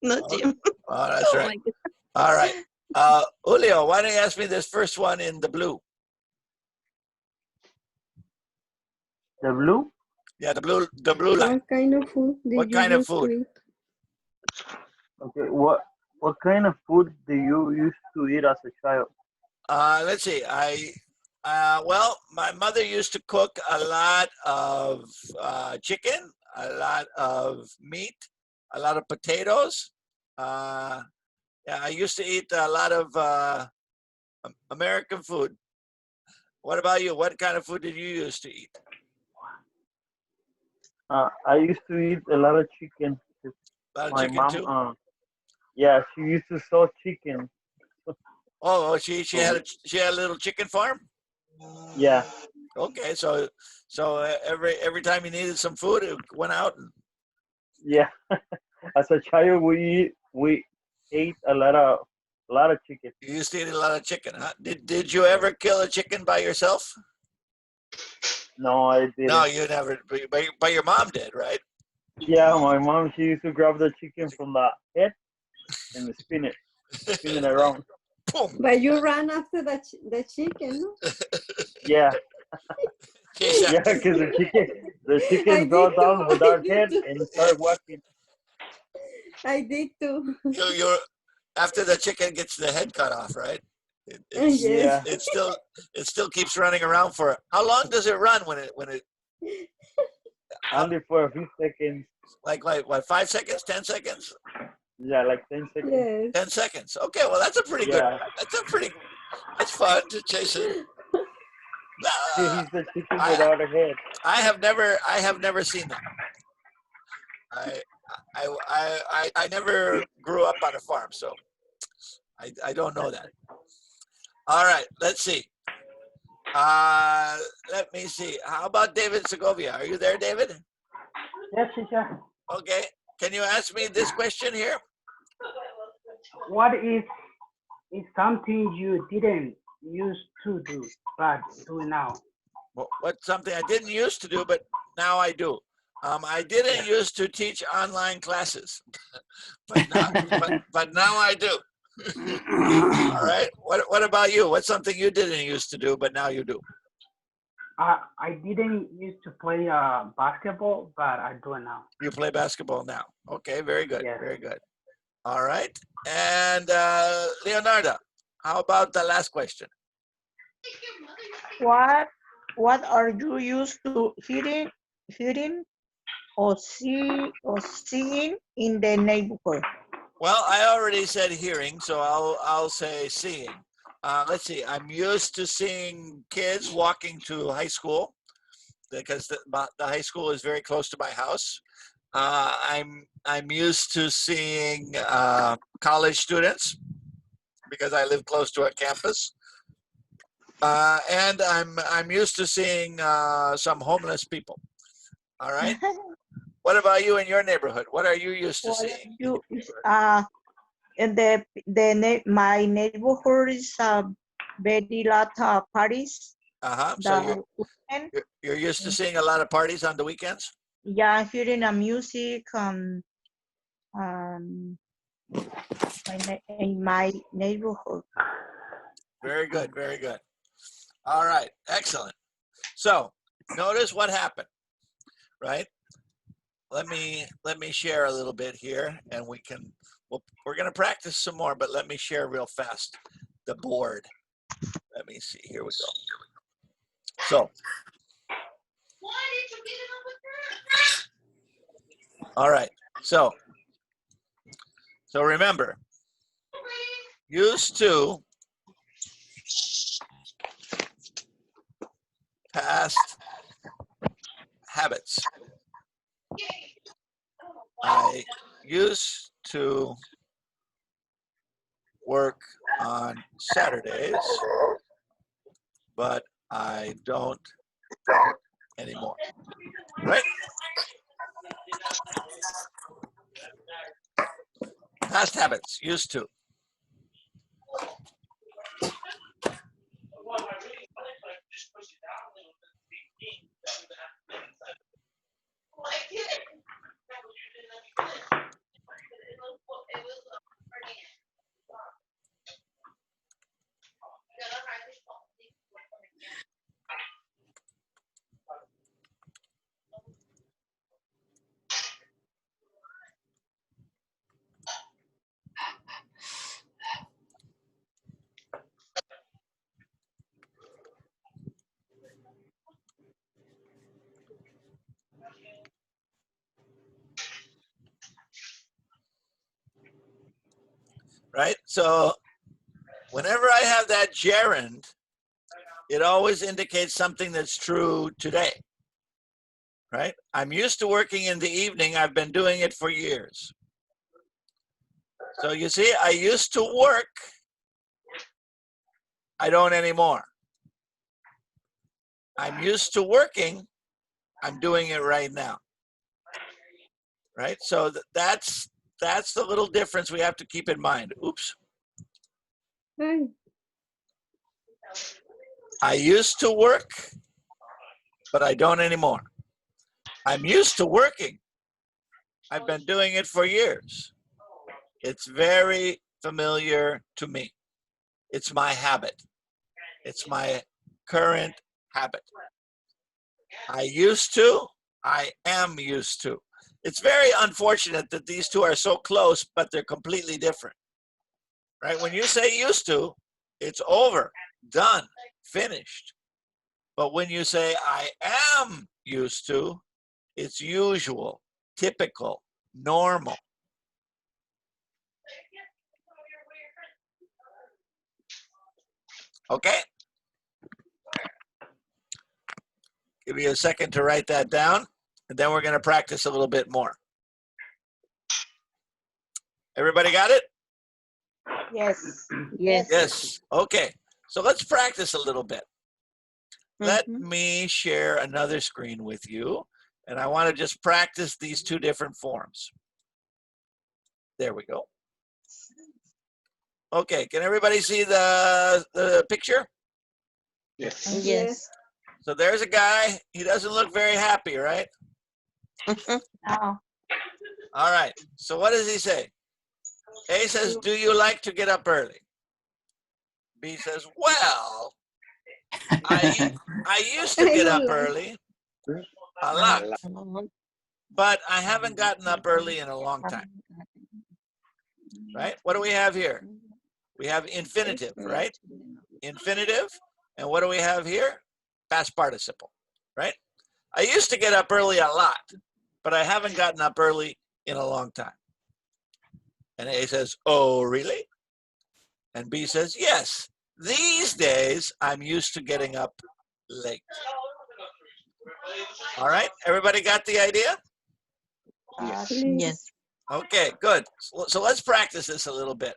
no Okay. gym. Oh, that's Oh right. my God. All right. Julio, why don't you ask me this first one in the blue? The blue? Yeah, the blue line. What kind of food did What you kind of used to food? eat? Okay, what kind of food do you used to eat as a child? Let's see. Well, my mother used to cook a lot of chicken, a lot of meat, a lot of potatoes. Yeah, I used to eat a lot of American food. What about you? What kind of food did you used to eat? I used to eat a lot of chicken. A lot of My chicken mom, too. yeah, she used to sell chicken. Oh, she had a little chicken farm. Yeah, Okay, so every time you needed some food, it went out and yeah. As a child, we ate a lot of chicken. you used to eat a lot of chicken, huh? Did you ever kill a chicken by yourself? No, I No, didn't. you never. But your mom did, right? Yeah, my mom, she used to grab the chicken from the head and spin it around. Boom. But you ran after the chicken, no? Yeah, Chase yeah, after. because the I chicken did fell down too. I without did head too. and started walking. I did too. You're after the chicken gets the head cut off, right? Yes. Yeah, It still keeps running around for how long does it run when it only for a few seconds. like what 5 seconds, 10 seconds? Yeah, like 10 seconds. Yes. 10 seconds. Okay, well that's a pretty good. Yeah, That's fun to chase it. he's the chicken I without a head. I have never seen that. I never grew up on a farm, so I don't know that. All right, let's see. Let me see. How about David Segovia? Are you there, David? Yes, teacher. Okay. Can you ask me this question here? What is something you didn't used to do but do now? What's something I didn't used to do, but now I do? I didn't used to teach online classes, but now I do. All right. What about you? What's something you didn't used to do, but now you do? I didn't used to play basketball, but I do it now. You play basketball now. Okay, very good, Yes. very good. All right. And Leonardo, how about the last question? What are you used to hearing or seeing in the neighborhood? Well, I already said hearing, so I'll say seeing. Let's see. I'm used to seeing kids walking to high school because the high school is very close to my house. I'm used to seeing college students because I live close to a campus. And I'm used to seeing some homeless people. All right. What about you in your neighborhood? What are you used to seeing? In my neighborhood is very lot of parties. So you're used to seeing a lot of parties on the weekends? Yeah, hearing a music in my neighborhood. Very good, very good. All right, excellent. So notice what happened, right? Let me share a little bit here, and we're going to practice some more, but let me share real fast the board. Let me see. Here we go. So, all right. So remember, used to, past habits. I used to work on Saturdays, but I don't anymore. Right? Past habits, used to. Right? So whenever I have that gerund, it always indicates something that's true today. Right? I'm used to working in the evening. I've been doing it for years. So you see, I used to work. I don't anymore. I'm used to working. I'm doing it right now. Right? So that's the little difference we have to keep in mind. Oops. I used to work, but I don't anymore. I'm used to working. I've been doing it for years. It's very familiar to me. It's my habit. It's my current habit. I used to, I am used to. It's very unfortunate that these two are so close, but they're completely different. Right? When you say used to, it's over, done, finished. But when you say I am used to, it's usual, typical, normal. Okay? Give you a second to write that down, and then we're going to practice a little bit more. Everybody got it? Yes. Yes. Okay. So let's practice a little bit. Let me share another screen with you, and I want to just practice these two different forms. There we go. Okay, can everybody see the picture? Yes. Yes. So there's a guy. He doesn't look very happy, right? No. All right. So what does he say? A says, do you like to get up early? B says, well, I used to I get don't up like. early a lot, but I haven't gotten up early in a long time, right? What do we have here? We have infinitive, right? Infinitive. And what do we have here? Past participle, right? I used to get up early a lot, but I haven't gotten up early in a long time. And A says, oh, really? And B says, yes. These days, I'm used to getting up late. All right, everybody got the idea? Please. Yes. Okay, good. So let's practice this a little bit.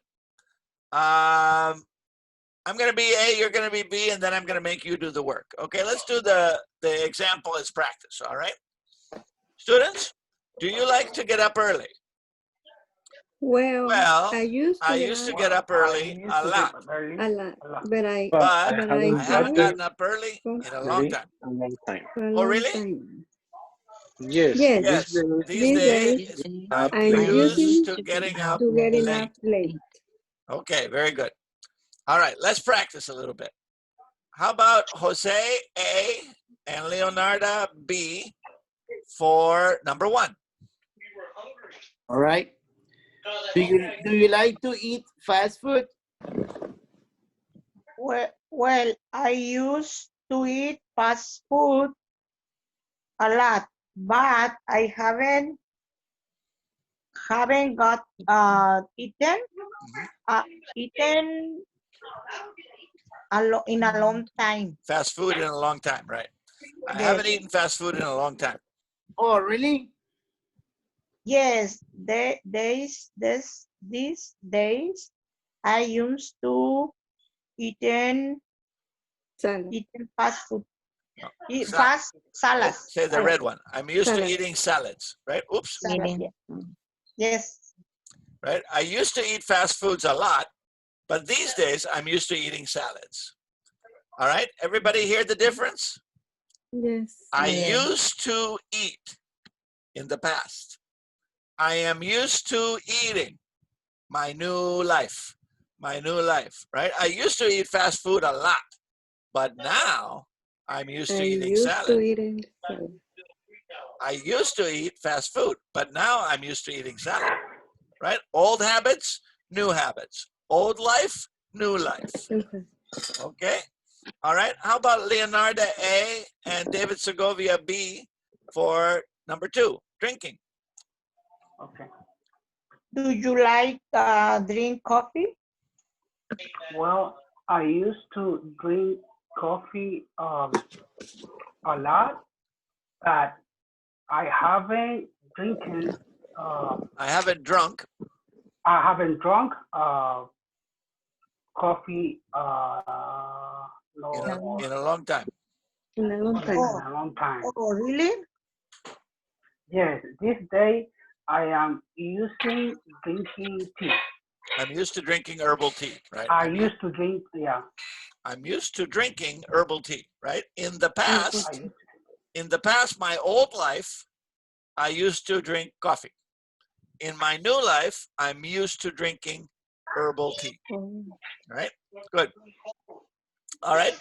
I'm going to be A, you're going to be B, and then I'm going to make you do the work. Okay, let's do the example as practice, all right? Students, do you like to get up early? Well, Well, I used to get up early a lot, a lot, but I but I I haven't gotten up early in a long time. a long time. for a Oh, long really? time. Yes. Yes. Yes, This these These days, days, I'm I'm used using to getting up to getting late. up late. Okay, very good. All right, let's practice a little bit. How about Jose A and Leonarda B for number 1? All right. Do you like to eat fast food? Well, I used to eat fast food a lot, but I haven't got eaten in a long time. Fast food in a long time, right? I Yes. haven't eaten fast food in a long time. Oh, really? Yes, these days I used to eating Salad. fast food, eat Sa- fast salads. Say the red one. I'm used to Salad. eating salads, right? Oops, Salad, Eating. yes. right? I used to eat fast foods a lot, but these days I'm used to eating salads. All right, everybody hear the difference? Yes. I Yeah. used to eat in the past. I am used to eating. My new life, right? I used to eat fast food a lot, but now I'm used to I'm eating used to salad. eating salad. I used to eat fast food, but now I'm used to eating salad, right? Old habits, new habits. Old life, new life. Okay. Okay? All right. How about Leonarda A and David Segovia B for number 2, drinking? Okay. Do you like drink coffee? Well, I used to drink coffee a lot, but I haven't drinking. I haven't drunk. I haven't drunk coffee. No, In a long time. In a long in time. a long time. Oh, really? Yes, this day I am using drinking tea. I'm used to drinking herbal tea, right? I used to drink, yeah. I'm used to drinking herbal tea, right? In the past, I used my old life, I used to drink coffee. In my new life, I'm used to drinking herbal tea, Oh. right? Good. All right.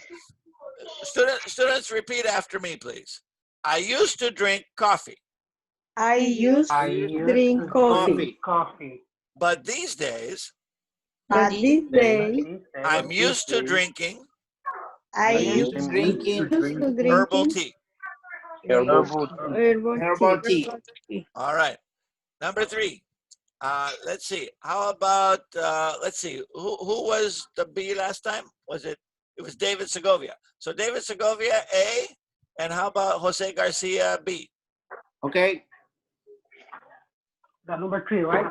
Students, repeat after me, please. I used to drink coffee, I used I to used drink to coffee. drink coffee. but these days, But these days, These days, I'm used to drinking I I used used to drinking used to herbal drinking tea. Herbal. herbal tea. herbal tea. All right. Number 3. Let's see. How about let's see. Who was the B last time? Was it? It was David Segovia. So David Segovia A, and how about Jose Garcia B? Okay. the number 3, right?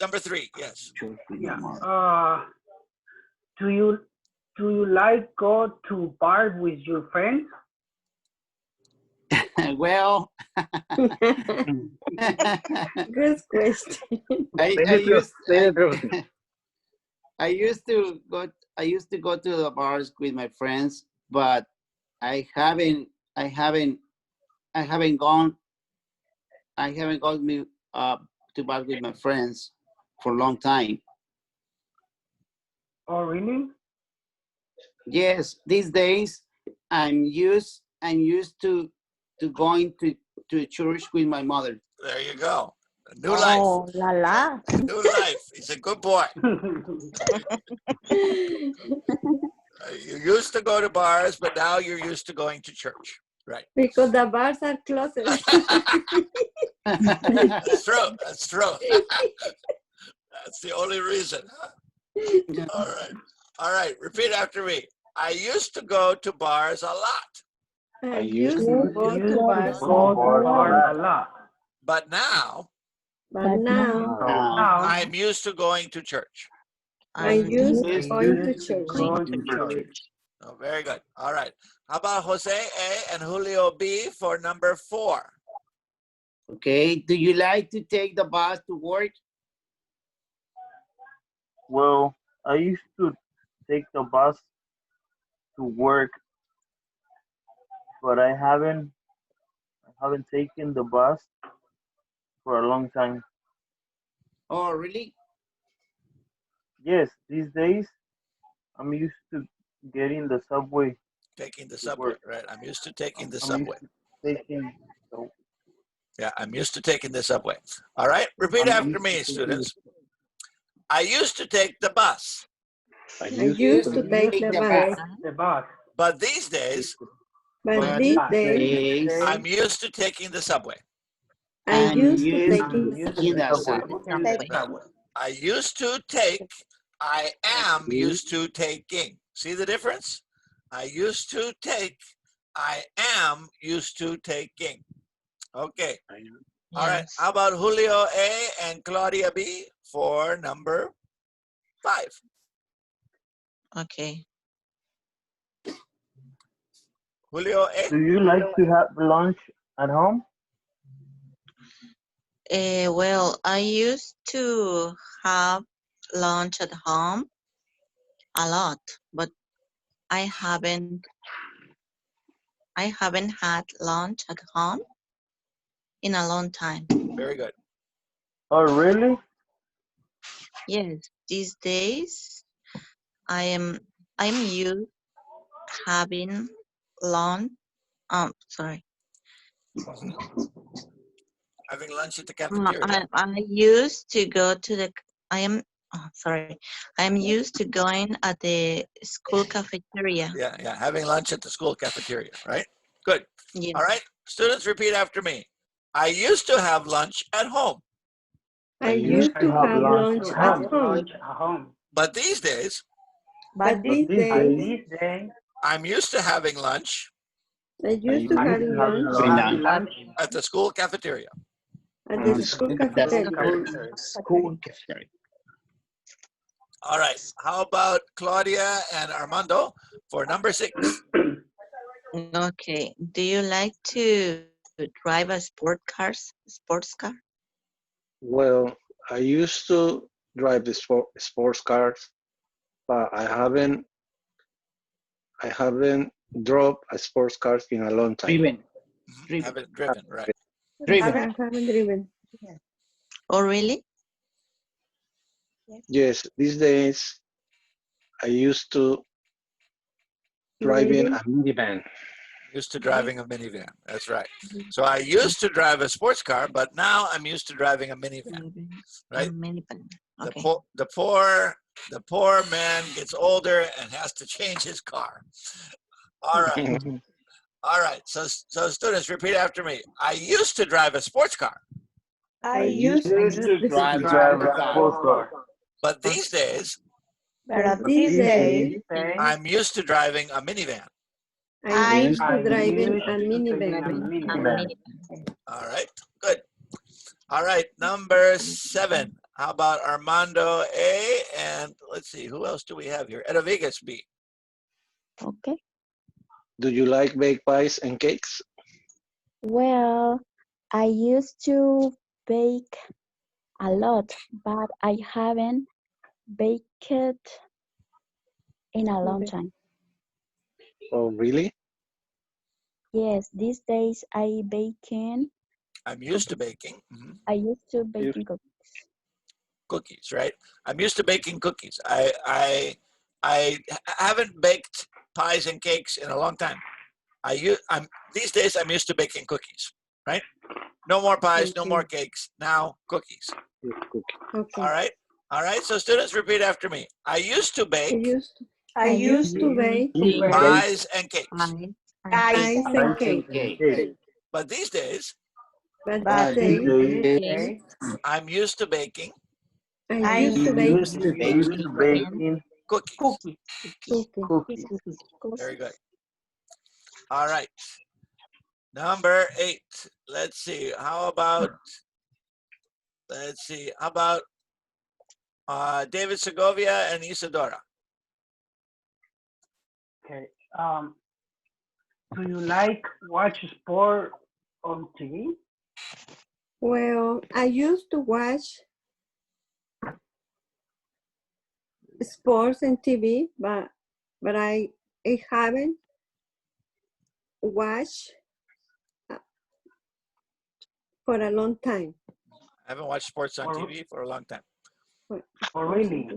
Number 3. Yes. Yeah. Do you like go to bar with your friends? Well, Good question. I used to go to the bars with my friends, but I haven't gone me to bus with my friends for a long time. Oh, really? Yes, these days I'm used to going to church with my mother. There you go. A new life. Oh, la la. New life. He's a good boy. You used to go to bars, but now you're used to going to church. Right. Because the bars are closer. That's true. That's true. That's the only reason. All right. All right. Repeat after me. I used to go to bars a lot, I used to go to bars, Go to bars a lot. but now but now Now, I'm used to going to church. I used to used going to to church. going to church. Oh, very good. All right. How about Jose A and Julio B for number 4? Okay, do you like to take the bus to work? Well, I used to take the bus to work, but I haven't taken the bus for a long time. Oh, really? Yes, these days I'm used to getting the subway Taking the to subway, work. right? I'm used to taking the I'm subway. used to taking the Yeah, I'm used to taking the subway. All right. Repeat I'm after used me, to taking students. I used to take the bus, I I used to take the bus, Take the bus. but these days but but these But days days I'm used to taking the subway. I I'm used to used taking to the taking the subway. subway. in the subway. I used to take, I am used to taking. See the difference? I used to take, I am used to taking. Okay. All right. Yes. How about Julio A and Claudia B for number 5? Okay. Julio A. Do you like to have lunch at home? Well, I used to have lunch at home a lot, but I haven't had lunch at home in a long time. Very good. Oh, really? Yes, these days I'm used having lunch. Sorry. Having lunch at the cafeteria. I used to go to the. I am. Oh, sorry. I am used to going at the school cafeteria. Yeah, yeah. Having lunch at the school cafeteria, right? Good. Yeah. All right. Students, repeat after me. I used to have lunch at home, I used to have lunch at home, Lunch at home. but these days but these these But days these days, I'm used to having lunch I used to I having used lunch to have lunch at the school cafeteria. at the school The cafeteria. school cafeteria. All right. How about Claudia and Armando for number 6? Okay. Do you like to drive a sports car? Well, I used to drive the sports cars, but I haven't drove a sports car in a long time. Driven. Haven't driven, right? I Driven. haven't driven. Oh, really? Yes, these days I used to driving a minivan. Used to driving a minivan. That's right. So I used to drive a sports car, but now I'm used to driving a minivan, right? Minivan. Okay. The poor man gets older and has to change his car. All right. All right. So students, repeat after me. I used to drive a sports car, I used used to drive a drive sports a car. sports car. but these days but these days I'm used to driving a minivan. I used I to driving used a to minivan. take a minivan. All right. Good. All right. Number 7. How about Armando A? And let's see, who else do we have here? Edavigas B. Okay. Do you like baked pies and cakes? Well, I used to bake a lot, but I haven't baked in a long time. Oh, really? Yes, these days I baking. I'm used to baking. Mhm. I used to baking cookies. Cookies, right? I'm used to baking cookies. I haven't baked pies and cakes in a long time. I'm these days I'm used to baking cookies, right? No more pies, no more cakes. Now cookies. Okay. All right. So students, repeat after me. I used to I bake I used to bake pies and cakes, ice ice and cake. but these days But but these these days, days I'm used to baking I I used to used bake Baking cookies. cookies. cookies. Very good. All right. Number 8. Let's see. How about David Segovia and Isadora? Okay. Do you like watch sport on TV? well, I used to watch sports and TV, but I haven't watched for a long time. I haven't watched sports on Or- TV for a long time. Oh, really?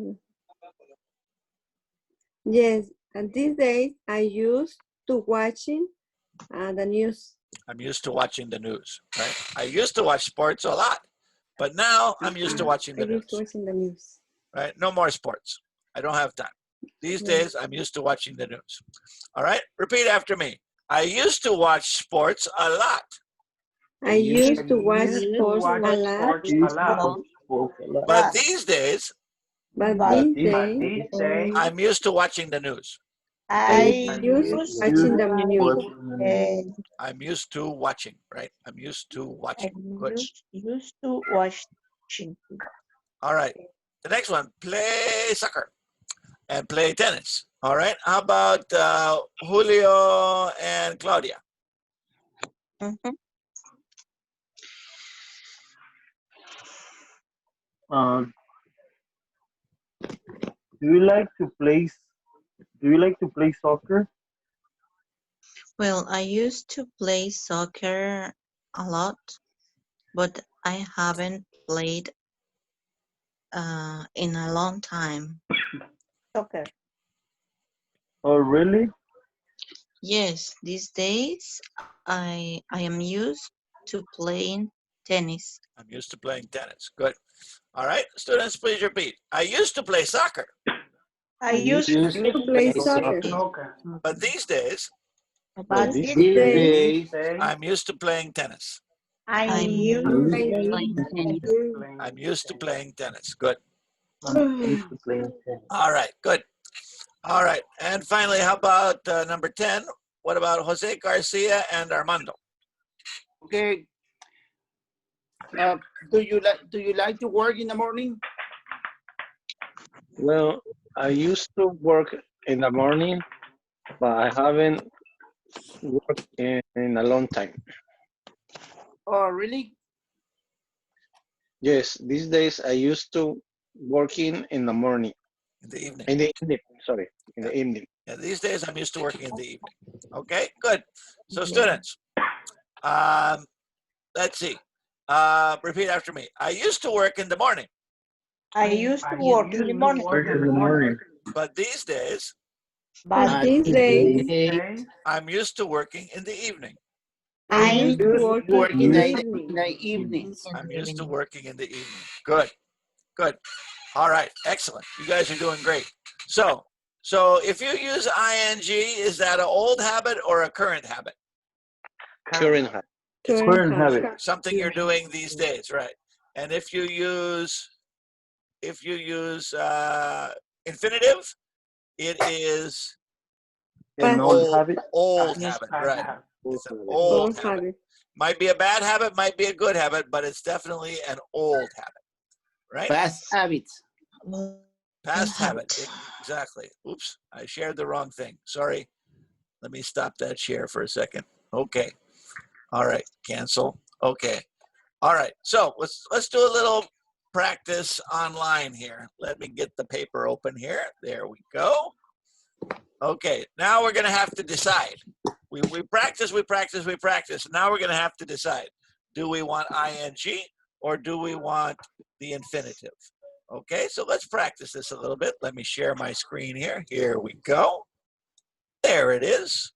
Yes, and these days I used to watching the news. I'm used to watching the news, right? I used to watch sports a lot, but now I'm used to watching I the used to news, watching the news. right? No more sports. I don't have time. These Yeah. days, I'm used to watching the news. All right? Repeat after me. I used to watch sports a lot, I used to watch used to sports watch a lot, sports a lot. but these days, but But these days These days, I'm used to watching the news. I I used used watching the news. I'm used to watching, right? I'm used to watching. Good. used to watching. All right. The next one, play soccer and play tennis. All right. How about Julio and Claudia? Mhm. Um, do you like to play? Do you like to play soccer? Well, I used to play soccer a lot, but I haven't played in a long time. Soccer. Oh, really? Yes, these days I am used to playing tennis. I'm used to playing tennis. Good. All right. Students, please repeat. I used to play soccer, I used To play soccer. soccer. but these days, but These these days, Days, I'm used to playing tennis. I I'm used used I to playing tennis. playing I'm used to playing tennis. Good. I'm used to playing tennis. All right. Good. All right. And finally, how about number 10? What about Jose Garcia and Armando? okay. Do you like to work in the morning? Well, I used to work in the morning, but I haven't worked in a long time. Oh, really? Yes, these days I used to working in the morning, In the evening. in the evening, sorry, in the evening. Yeah, these days, I'm used to working in the evening. Okay, good. So students, let's see. Repeat after me. I used to work in the morning, I used to I work in used the to morning, work in the morning. but these days, but These days Days, I'm used to working in the evening. I I used to work Work in in the the evening. evenings. I'm used to working in the evening. Good, good. All right, excellent. You guys are doing great. So if you use ing, is that an old habit or a current habit? Current habit. It's Current Current habit. something you're doing these days, right? And if you use infinitive, it is An Past old habit. old Yes. habit, I right? have. It's an Old old old habit. habit. Might be a bad habit, might be a good habit, but it's definitely an old habit, right? Fast habits. Past habit, exactly. Oops, I shared the wrong thing. Sorry. Let me stop that share for a second. Okay. All right. Cancel. Okay. All right. So let's do a little practice online here. Let me get the paper open here. There we go. Okay. Now we're going to have to decide. we practice. Now we're going to have to decide. Do we want ing or do we want the infinitive? Okay, so let's practice this a little bit. Let me share my screen here. Here we go. There it is.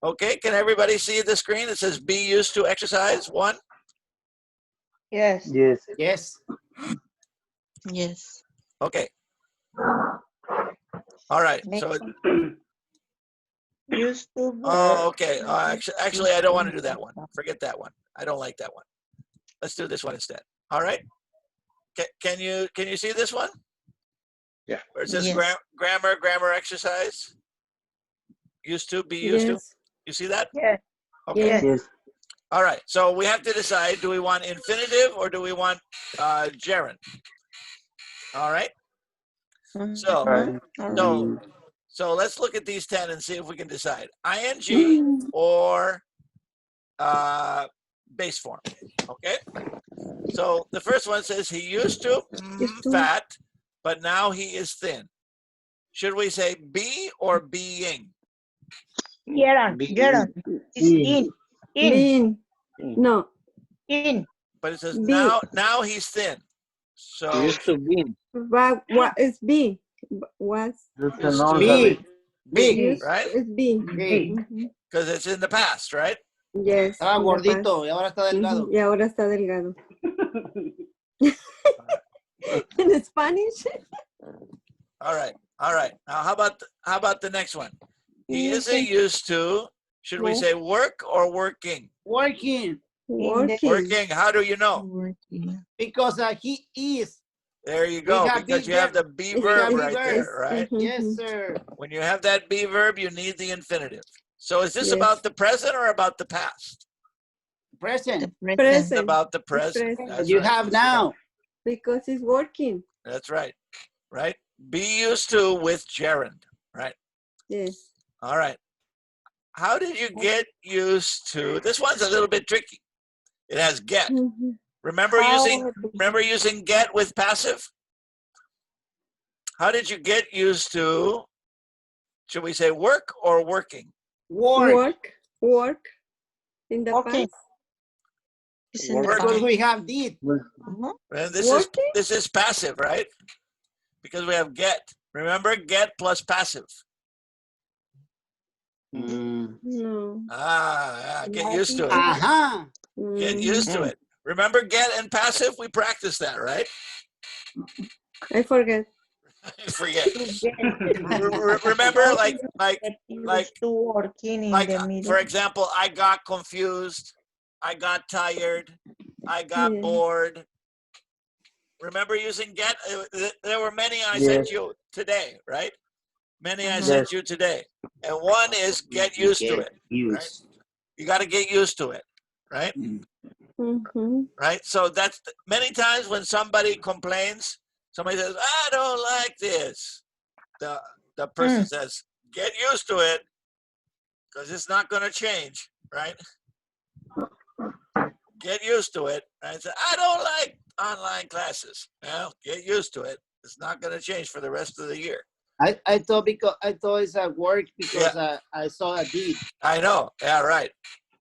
Okay, can everybody see the screen? It says be used to exercise 1. Yes. Yes. Yes. Yes. Okay. All right. Next So, one. Used to oh, verb. okay. Actually, I don't want to do that one. Forget that one. I don't like that one. Let's do this one instead. All right. Can you see this one? Yeah. Where it says Yes. grammar exercise. Used to, be used to. Yes. You see that? Yes. Okay. Yes. Yes. All right. So we have to decide: do we want infinitive or do we want gerund? All right. So, Right. so let's look at these 10 and see if we can decide ing or base form. Okay. So the first one says he used to fat, but now he is thin. Should we say be or being? Gerund. Gerund. It's in. Being. No. In. But it says Be. now he's thin. So Used to be. But what is be? What's This is used non to Be. be, Be. right? is be? Be. Mhm. Because it's in the past, right? Yes. Estaba in the gordito past. y ahora está delgado. Y ahora está delgado. In Spanish? All right. All right. Now how about the next one? He isn't used to, should we No. say work or working? Working. Working. Working. How do you know? Working. Because he is. There you go. have Because be you have verb. the be It's- verb be right verb. there, right? Yes, Mhm. sir. When you have that be verb, you need the infinitive. So is this Yes. about the present or about the past? Present. The It's present. Present. about the present. present. That's You right. have now. Because it's working. That's right. Right? Be used to with gerund. Right? Yes. All right. How did you get used to? This one's a little bit tricky. It has get. Mhm. Remember How using get with passive? How did you get used to, should we say work or working? Work. Work. In the Okay. past. It's in the Working. Because past. we have did. Uh-huh. And Working? this is passive, right? Because we have get. Remember, get plus passive. No. Get used to it. Ajá. Get used to it. Remember, get and passive. We practice that, right? I forget. Forget. Remember, like used to working in the middle. for example, I got confused. I got tired. I got Yeah. bored. Remember using get? There were many I Yes. sent you today, right? Many I Mhm. sent you today. And one is get used to it. Right? You got to get used to it, right? Mhm. Right? So that's many times when somebody complains, somebody says, I don't like this. The person says, get used to it because it's not going to change, right? Get used to it. And say, I don't like online classes. Well, get used to it. It's not going to change for the rest of the year. I thought it's at work because I saw a did. I know. Yeah, right.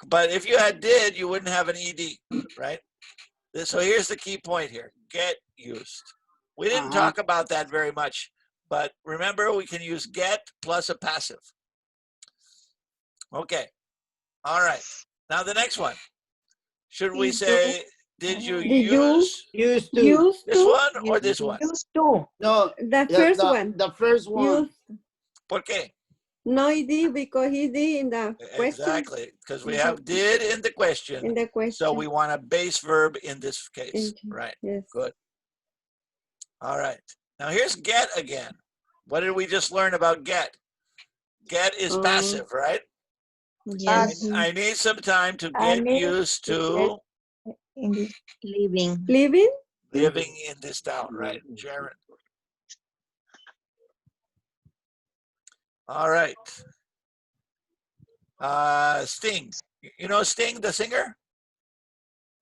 But if you had did, you wouldn't have an ED, right? So here's the key point here. Get used. We didn't talk about that very much, but remember we can use get plus a passive. Okay. All right. Now the next one. Should we say, did you use Used to. Used this to. one or this one? Used to. No. The first one. The first one. Used. ¿Por qué? No, he did because he did in the question. Exactly, because we have did in the question. In the question. So we want a base verb in this case, In- right? Yes. Good. All right. Now here's get again. What did we just learn about get? Get is passive, right? Yes. I need some time to I get need used to to in this. Living. Living. living in this town, right? Sharon. All right. Sting. You know Sting, the singer?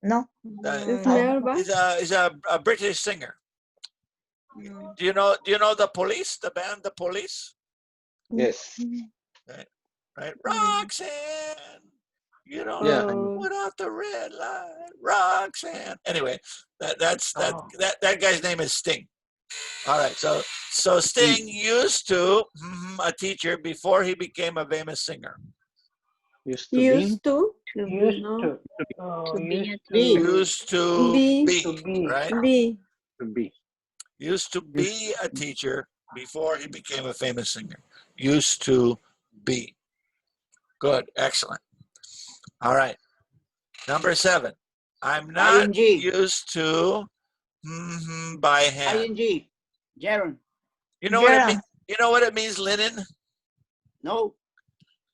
No. It's nearby. He's a British singer. Mm. Do you know the Police, the band The Police? Yes. right? Roxanne, you don't Yeah. have to Oh, put out the red light, Roxanne. Anyway, Oh. that guy's name is Sting. All right, so Sting used to a teacher before he became a famous singer. Used to be. used to, Used no, to. be Used to. Used to be, be, right? be, To be. Used to be a teacher before he became a famous singer. Used to be. Good, excellent. All right. Number 7. I'm not ing, used to by hand. ing, gerund. You know what it means? Gerund. You know what it means, linen? No,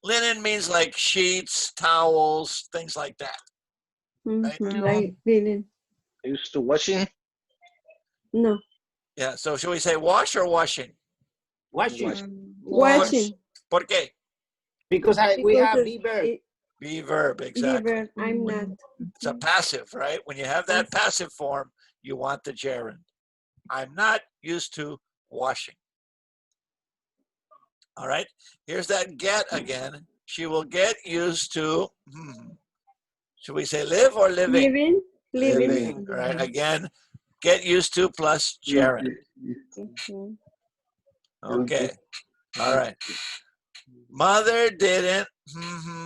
Linen means like sheets, towels, things like that. Right? like linen. Used to washing. No, Yeah. So should we say wash or washing? washing. watching. ¿Por qué? Because we Because have be verb. Be verb, exactly. Liver, I'm not. It's a passive, right? When you have that passive form, you want the gerund. I'm not used to washing. All right. Here's that get again. She will get used to, should we say live or living? Living. Right. Again, get used to plus gerund. Mhm. Okay. All right. Mother didn't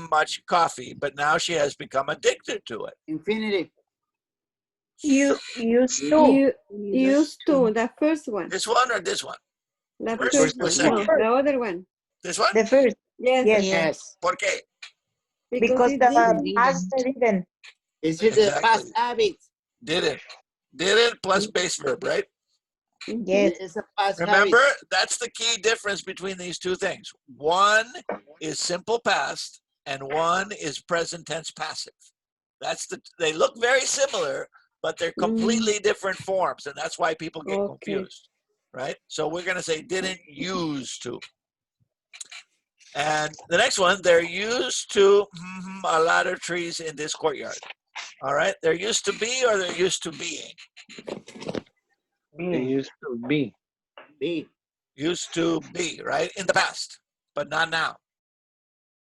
much coffee, but now she has become addicted to it. Infinitive. You used to. You used to, the first one. This one or this one? The First first or one. second? No, the other one. This one? The first. Yes, Yes. Yes. ¿Por qué? Because it the didn't. past didn't. Is it the Exactly. past habit? Didn't. Didn't plus base verb, right? Yes. It's a past Remember, habit. that's the key difference between these two things. One is simple past and one is present tense passive. They look very similar, but they're completely different forms, and that's why people get confused, right? So we're going to say didn't use to. And the next one, they're used to a lot of trees in this courtyard. All right, they're used to be or they're used to being? They used to be. Be. Used to be, right? In the past, but not now.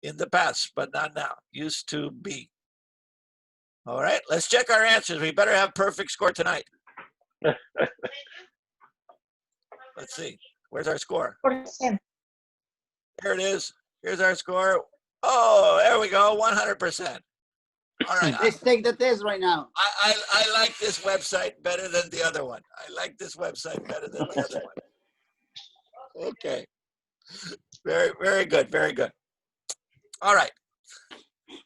In the past, but not now. Used to be. All right, let's check our answers. We better have perfect score tonight. Let's see. Where's our score? 4%. Here it is. Here's our score. Oh, there we go. 100%. All right. Let's take the test right now. I like this website better than the other one. I like this website better than the other one. Okay. Very, very good. Very good. All right.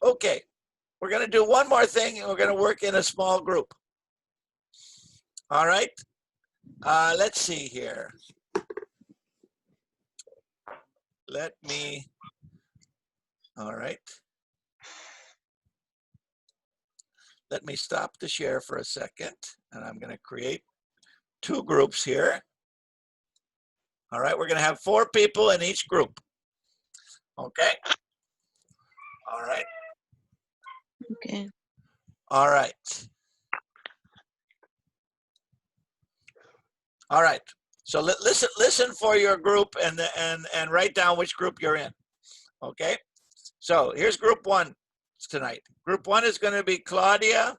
Okay. We're going to do one more thing, and we're going to work in a small group. All right. Let's see here. All right. Let me stop the share for a second, and I'm going to create 2 groups here. All right, we're going to have 4 people in each group. Okay? All right. Okay. All right. All right. So listen for your group and write down which group you're in. Okay? So here's group 1 tonight. Group 1 is going to be Claudia,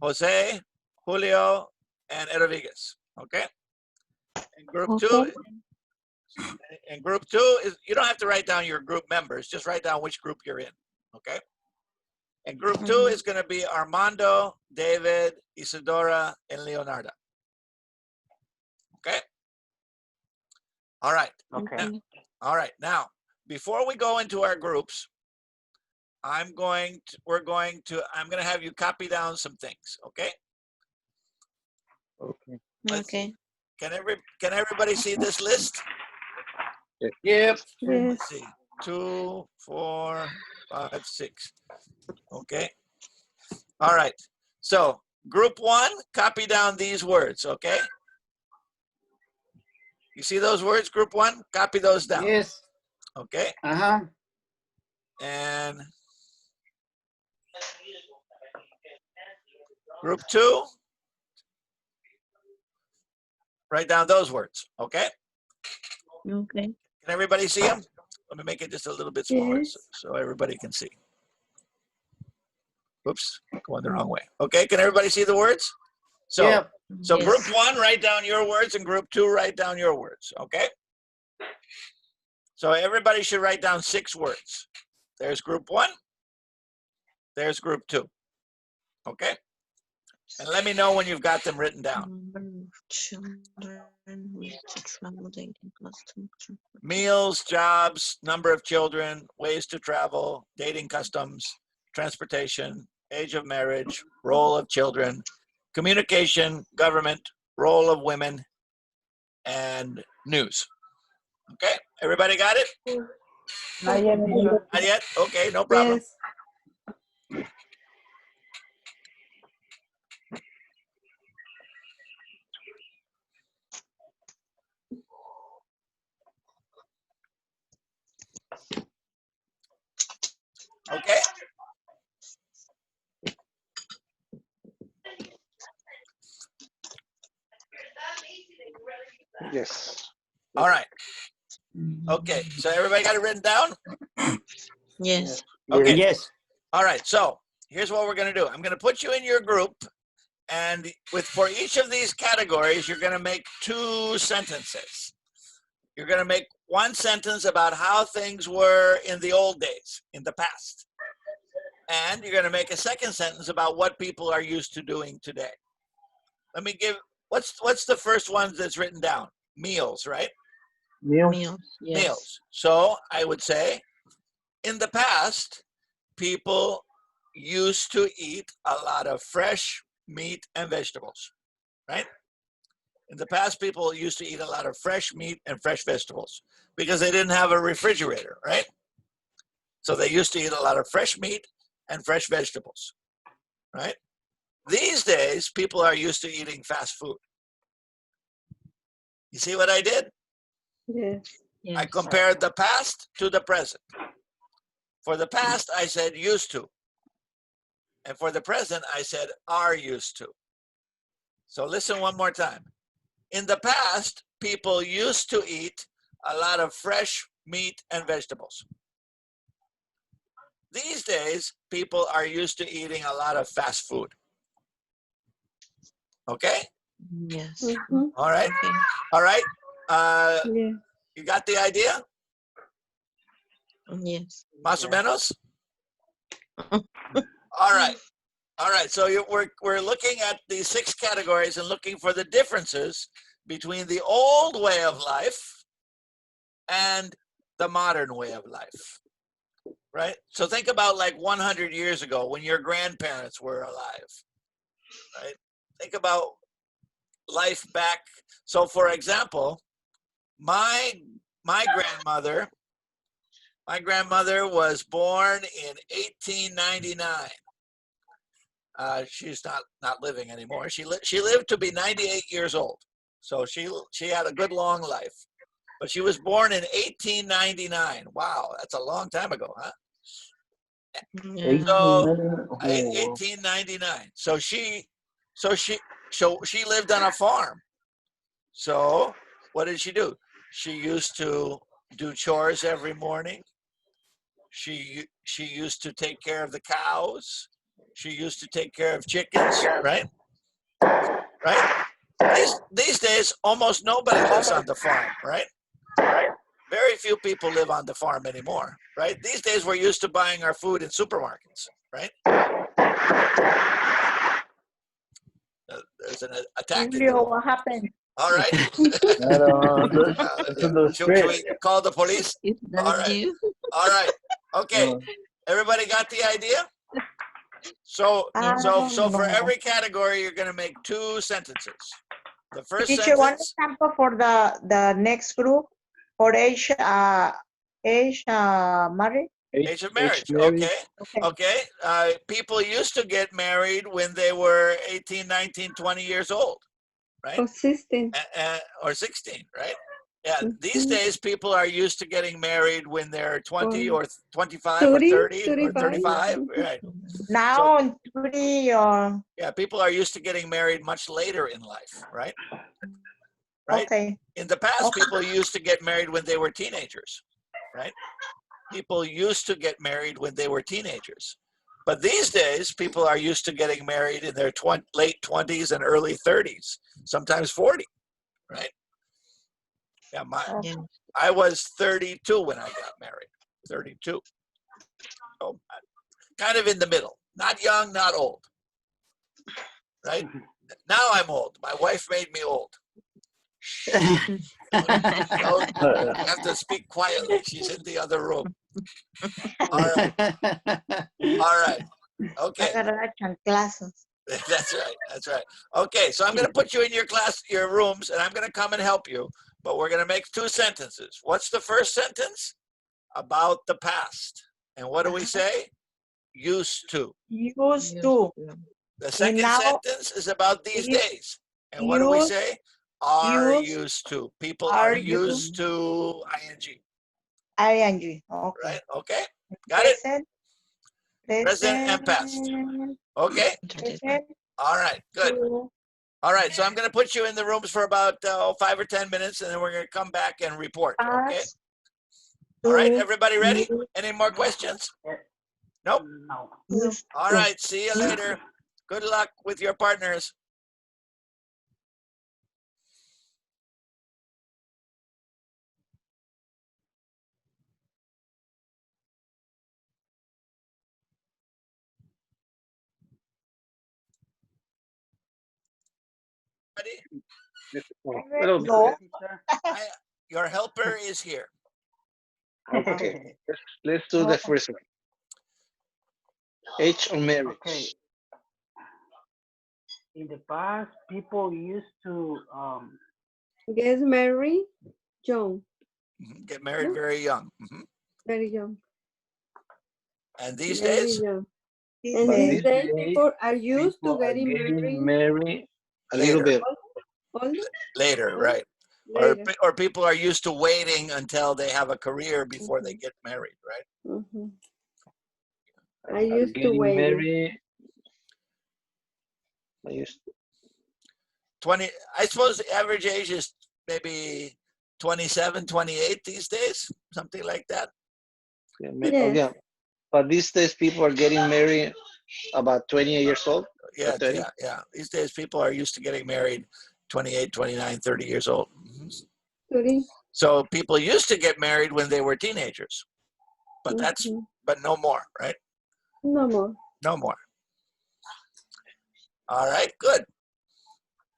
Jose, Julio, and Rodriguez. Okay? And group 2 is, you don't have to write down your group members, just write down which group you're in. Okay? And group 2 is going to be Armando, David, Isadora, and Leonardo. Okay? All right. Okay. All right. Now, before we go into our groups, I'm going to have you copy down some things, okay? Okay. Okay. Can everybody see this list? Yep. Yes. Let's see. 2, 4, 5, 6. Okay. All right. So, group 1, copy down these words, okay? You see those words, group 1? Copy those down. Yes. Okay. Uh-huh. And group 2, write down those words, okay? Okay. Can everybody see them? Let me make it just a little bit smaller Yes. so everybody can see. Oops, going the wrong way. Okay, can everybody see the words? So, Yep. so group Yes. 1, write down your words, and group 2, write down your words, okay? So everybody should write down 6 words. There's group 1, there's group 2, okay? And let me know when you've got them written down. Number of children, ways to travel, dating, custom, Meals, jobs, number of children, ways to travel, dating customs, transportation, age of marriage, role of children, communication, government, role of women, and news. Okay, everybody got it? Not yet, teacher. Not yet? Okay, no problem. Yes. Okay. Yes. All right. Okay, so everybody got it written down? Yes. Okay. Yes. All right, so here's what we're going to do. I'm going to put you in your group, and for each of these categories, you're going to make 2 sentences. You're going to make 1 sentence about how things were in the old days, in the past. And you're going to make a 2nd sentence about what people are used to doing today. Let me give, what's the first one that's written down? Meals, right? Meal. Meals. Yes. Meals. So I would say, in the past, people used to eat a lot of fresh meat and vegetables, right? In the past, people used to eat a lot of fresh meat and fresh vegetables because they didn't have a refrigerator, right? So they used to eat a lot of fresh meat and fresh vegetables, right? These days, people are used to eating fast food. You see what I did? Yes. Yes. I compared the past to the present. For the past, I said used to. And for the present, I said are used to. So listen one more time. In the past, people used to eat a lot of fresh meat and vegetables. These days, people are used to eating a lot of fast food. Okay? Yes. Mhm. All right. Okay. All right. Yeah. You got the idea? Yes. Más o menos? All right. All right. So we're looking at these 6 categories and looking for the differences between the old way of life and the modern way of life. Right? So think about like 100 years ago when your grandparents were alive. Right? Think about life back. So for example, my grandmother was born in 1899. She's not living anymore. She lived to be 98 years old. So she had a good long life. But she was born in 1899. Wow, that's a long time ago, huh? Yeah. So 1899. 1899. So she lived on a farm. So what did she do? She used to do chores every morning. She used to take care of the cows. She used to take care of chickens, right? Right? These days, almost nobody lives on the farm, right? Very few people live on the farm anymore, right? These days, we're used to buying our food in supermarkets, right? There's an attack. Julio, what happened? All right. That's in the Should we street. call the police? Is that All right. you? All right. Okay. Everybody got the idea? So for every category, you're going to make 2 sentences. The first Teacher, one sentence. example for the next group for age married. Age of marriage. Okay. People used to get married when they were 18, 19, 20 years old, right? Or 16. Or 16, right? Yeah. These Mhm. days, people are used to getting married when they're 20 or 25 30, or 30 or 35. 35, Mhm. right? Now in 30 or Yeah, people are used to getting married much later in life, right? Right? okay. In the past, people used to get married when they were teenagers, right? people used to get married when they were teenagers. But these days, people are used to getting married in their late 20s and early 30s, sometimes 40, right? Yeah, Yeah. I was 32 when I got married, 32. So kind of in the middle, not young, not old, right? Now I'm old. My wife made me old. Don't, you have to speak quietly. She's in the other room. All right. All right. Okay. Agarrar chanclazos. That's right. That's right. Okay. So I'm going to put you in your class, your rooms, and I'm going to come and help you. But we're going to make 2 sentences. What's the first sentence? About the past. And what do we say? Used to. Used to. The second now- sentence is about these Use- days. And what do we use- say? Are use- used to. People are are used to ing. ing. Okay. Right? Okay. Got it? Present. Present and past. Okay. Present. All right. Good. to, All right. So I'm going to put you in the rooms for about 5 or 10 minutes, and then we're going to come back and report. Okay. past, All right. to, Everybody ready? use- Any more questions? Nope. No. used All to. right. See you later. Good luck with your partners. Ready? Little No. Your helper is here. Okay, let's do the first one. Age of marriage. Okay. In the past, people used to Get married young, Get married very young. very young. And these Very days, young. These And days, these days, people are used to getting married A little Later. bit. older, later, right? later. Or people are used to waiting until they have a career before they get married, right? Mhm. I used to wait. I used 20, I suppose the average age is maybe 27, 28 these days, something like that. yeah, Yes. yeah. But these days, people are getting married about 28 years old. Yeah, 30. yeah. These days, people are used to getting married 28, 29, 30 years old. Sorry. So people used to get married when they were teenagers, but Mhm. but no more, right? No more. No more. All right, good.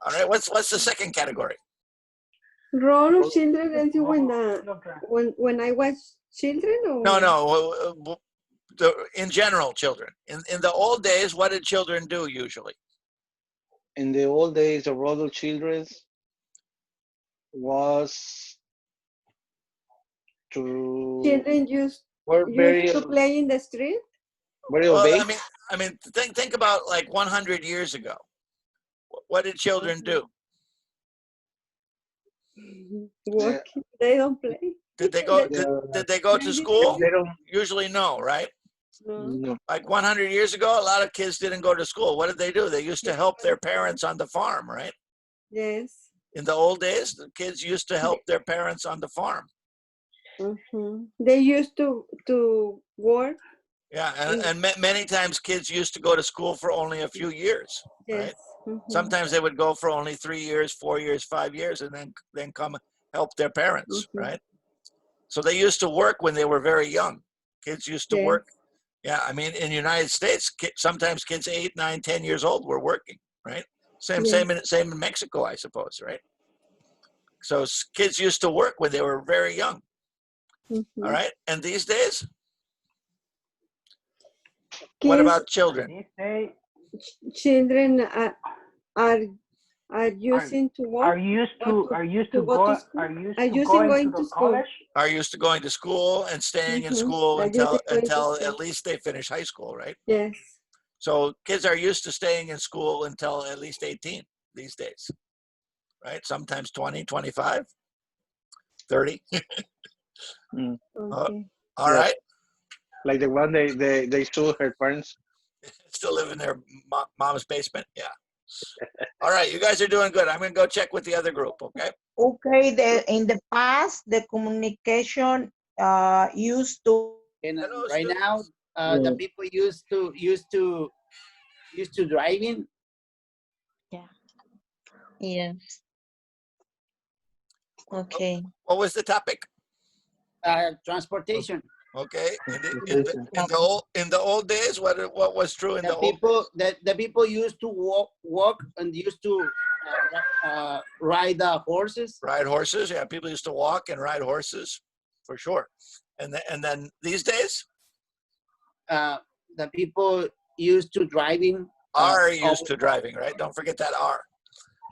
All right, what's the second category? Role of children is when okay. when I was children or No. In general, children. In the old days, what did children do usually? In the old days, the role of children was to children used very to play in the street. very Well, obeyed. I mean, think about like 100 years ago. What did children do? Working. They don't play. Did they go? Did they go to school? They don't. Usually, no, right? No. No. Like 100 years ago, a lot of kids didn't go to school. What did they do? They used to help their parents on the farm, right? Yes. In the old days, the kids used to help their parents on the farm. Mhm. They used to work. Yeah, and many times kids used to go to school for only a few years, Yes. right? Mhm. Sometimes they would go for only 3 years, 4 years, 5 years, and then come help their parents, Mhm. right? So they used to work when they were very young. Kids used to Yes. work. Yeah, I mean, in the United States, sometimes kids 8, 9, 10 years old were working, right? Same in Mexico, I suppose, right? So kids used to work when they were very young. Mhm. All right, and these days, what Kids- about children? These days Children are using to work. are used to go to school? are Are used to using going going to to the school? college. Are used to going to school and staying in Mhm. school Are until used to going to school. at least they finish high school, right? Yes. So kids are used to staying in school until at least 18 these days, right? Sometimes 20, 25, 30. Okay. All Yeah. right. Like the one they sue her parents. Still live in their mom's basement. Yeah. All right. You guys are doing good. I'm going to go check with the other group. Okay. Okay, in the past, the communication used to And Hello, right students. now, the people used to driving. Yes. Okay. What was the topic? Transportation. Okay. Transportation. In the old days, what was true in The the old people the people used to walk and used to ride horses. ride horses? Yeah, people used to walk and ride horses, for sure. And then these days, The people used to driving. are used to driving, right? Don't forget that are.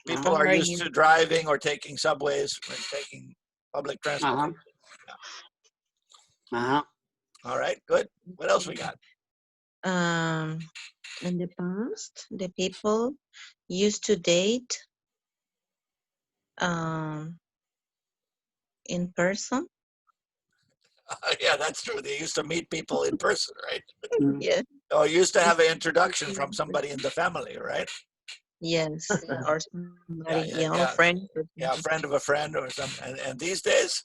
People are used to driving or taking subways or taking public transport. All right, good. What else we got? In the past, the people used to date in person. Yeah, that's true. They used to meet people in person, right? Yes. Or used to have an introduction from somebody in the family, right? Yes. Or somebody, Yeah, a friend. Yeah, a friend of a friend or something. And these days,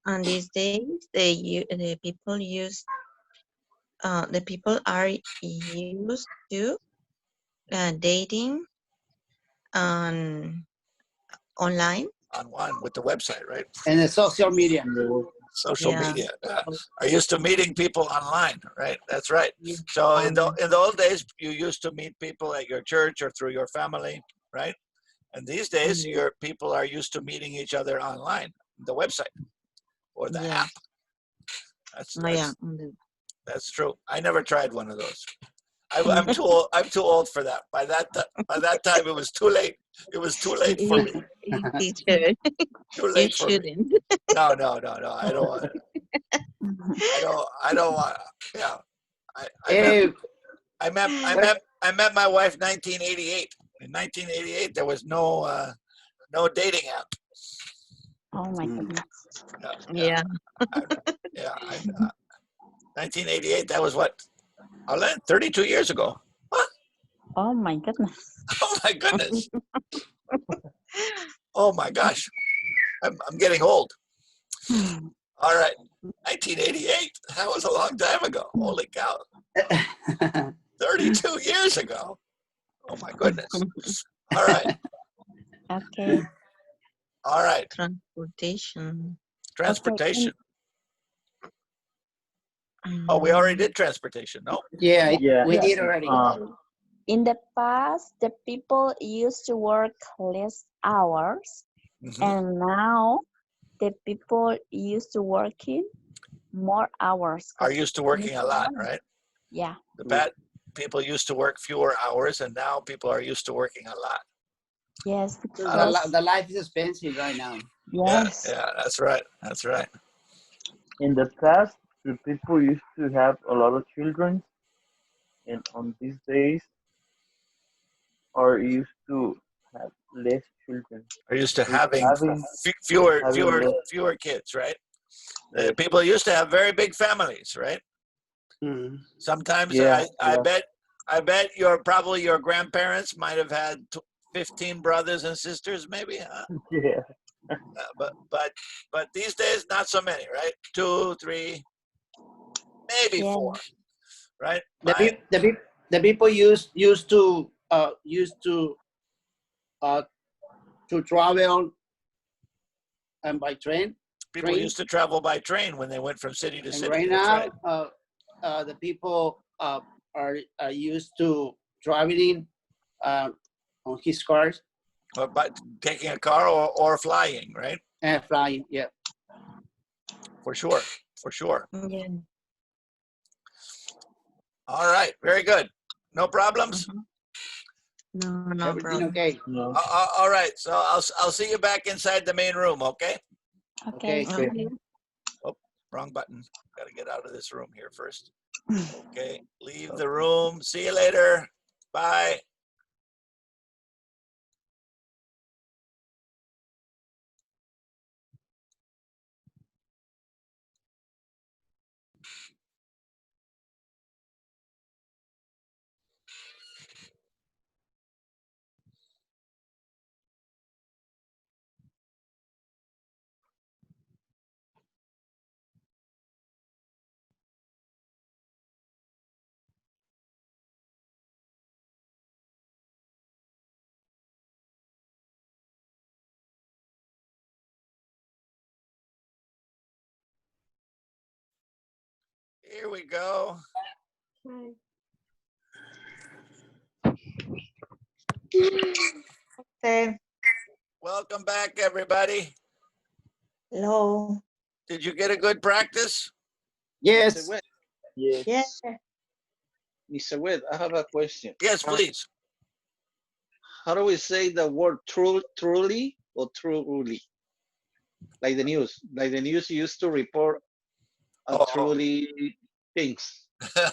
And these days, the people use the people are used to dating on online. on one with the website, right? And the social media. Social Yeah. media are used to meeting people online, right? That's right. Yeah. So in the old days, you used to meet people at your church or through your family, right? And these days, your people are used to meeting each other online, the website or the Yeah. app. That's Yeah. that's true. I never tried one of those. I'm too old. I'm too old for that. By that time, it was too late. It was too late for me. Teacher, Too you late for me. shouldn't. No. I don't want it. I don't want. Yeah. I met my wife 1988. In 1988, there was no dating app. Oh my goodness. Yeah. Yeah. 1988. That was what? 32 years ago. What? Oh my goodness. Oh my goodness. Oh my gosh. I'm getting old. All right. 1988. That was a long time ago. Holy cow. 32 years ago. Oh my goodness. All right. Okay. All right. Transportation. Transportation. Okay. Oh, we already did transportation, no? Yeah, Yeah. we did already. In the past, the people used to work less hours, Mhm. and now the people used to working more hours. Are used to working a lot, right? Yeah. The bad people used to work fewer hours, and now people are used to working a lot. Yes, because The life is expensive right now. yes. Yeah, that's right. That's right. In the past, the people used to have a lot of children, and on these days, are used to have less children. Are used to They're having having fewer kids, right? Yes. People used to have very big families, right? Sometimes Yeah, I yeah. bet your grandparents might have had 15 brothers and sisters, maybe. Huh? Yeah. But these days, not so many, right? 2, 3, maybe Yeah. 4, right? The people used to travel and by train. People used to travel by train when they went from city to And city. right That's now, right. the people are used to traveling on his cars Or by taking a car or flying, right? and flying. Yeah. For sure. For sure. Yeah. All right. Very good. No problems? No Everything problem. okay? No. All right. So I'll see you back inside the main room, okay? Okay. Okay. Oh, wrong button. Got to get out of this room here first. Okay. Leave the room. See you later. Bye. Here we go. Hi. Okay. Welcome back, everybody. Hello. Did you get a good practice? Yes. Mr. Webb, Yes. Yeah. Mr. Webb, I have a question. Yes, please. How do we say the word truly or truly? Like the news. Like the news used to report Oh. truly things. I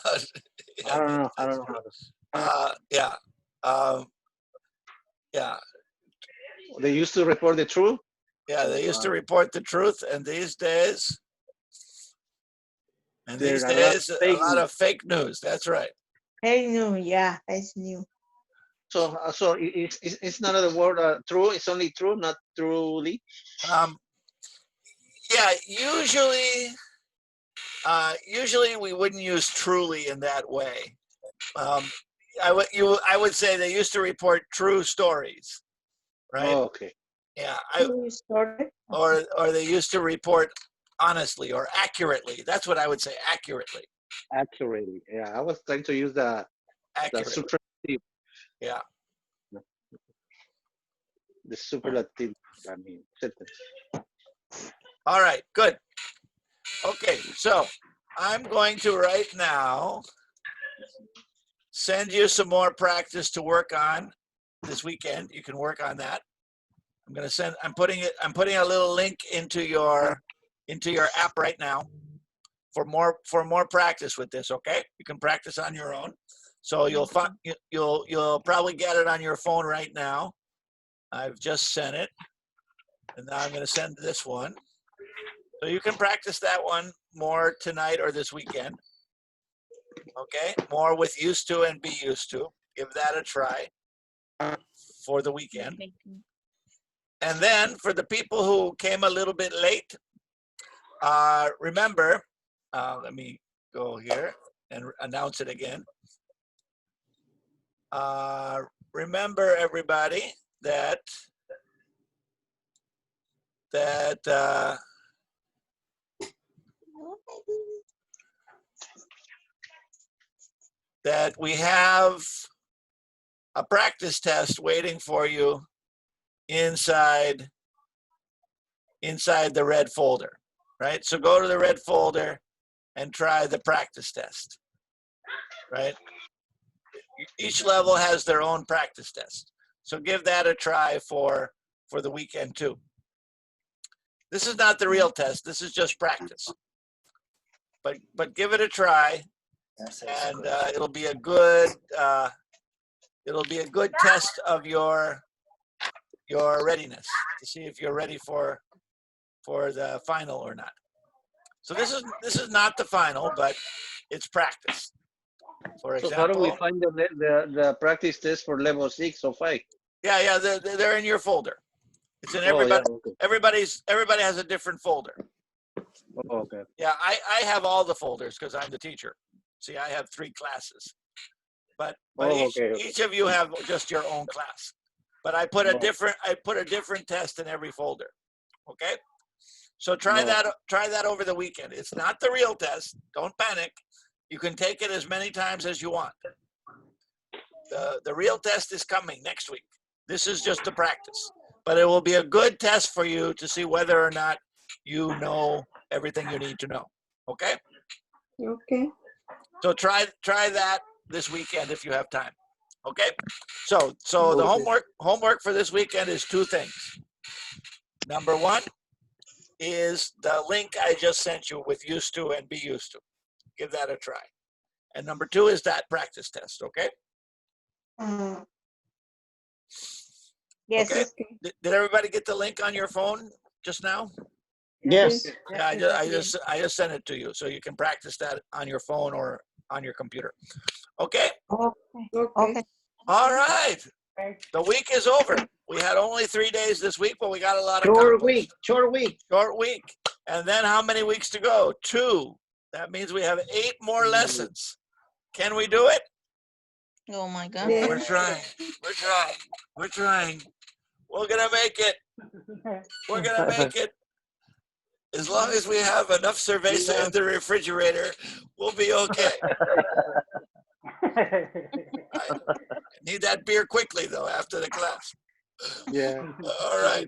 don't know. I don't know how to. Yeah. Yeah. They used to report the truth. Yeah. They used to report the truth, and these days, There's a lot of a fake lot news. of fake news. That's right. Hey, new. Yeah, that's new. So it's not the word true. It's only true, not truly. Yeah. Usually we wouldn't use truly in that way. I would say they used to report true stories, right? Oh, okay. Yeah. True story. Or they used to report honestly or accurately. That's what I would say, accurately. Accurately. Yeah, I was trying to use the Accurately. superlative. Yeah. The superlative. I mean, sentence. All right, good. Okay, so I'm going to right now send you some more practice to work on this weekend. You can work on that. I'm putting a little link into your app right now for more practice with this, okay? You can practice on your own. So you'll probably get it on your phone right now. I've just sent it. And now I'm going to send this one. So you can practice that one more tonight or this weekend. Okay? More with used to and be used to. Give that a try for the weekend. And then for the people who came a little bit late, remember, let me go here and announce it again. Remember, everybody, that we have a practice test waiting for you inside the red folder, right? So go to the red folder and try the practice test, right? Each level has their own practice test. So give that a try for the weekend too. This is not the real test. This is just practice. But give it a try, and it'll be a good test of your readiness to see if you're ready for the final or not. So this is not the final, but it's practice. For example, so how do we find the practice test for level 6 or 5? Yeah, they're in your folder. It's in everybody. Oh, yeah, okay. Everybody has a different folder. Oh, okay. Yeah, I have all the folders because I'm the teacher. See, I have 3 classes, but each of you have just your own class. But I put a different test in every folder. Okay, so try that over the weekend. It's not the real test. Don't panic. You can take it as many times as you want. The real test is coming next week. This is just a practice, but it will be a good test for you to see whether or not you know everything you need to know. Okay? Okay. So try that this weekend if you have time. Okay? So the homework for this weekend is 2 things. Number 1 is the link I just sent you with used to and be used to. Give that a try. And number 2 is that practice test, okay? Yes. Okay. Did everybody get the link on your phone just now? Yes. Yeah, I just sent it to you, so you can practice that on your phone or on your computer. Okay. Okay. All right. The week is over. We had only 3 days this week, but we got a lot of Short week. Short week. And then how many weeks to go? 2. That means we have 8 more lessons. Can we do it? Oh my God. Yeah. We're trying. We're gonna make it. We're gonna make it. As long as we have enough cerveza in the refrigerator, we'll be okay. I need that beer quickly, though, after the class. Yeah. All right.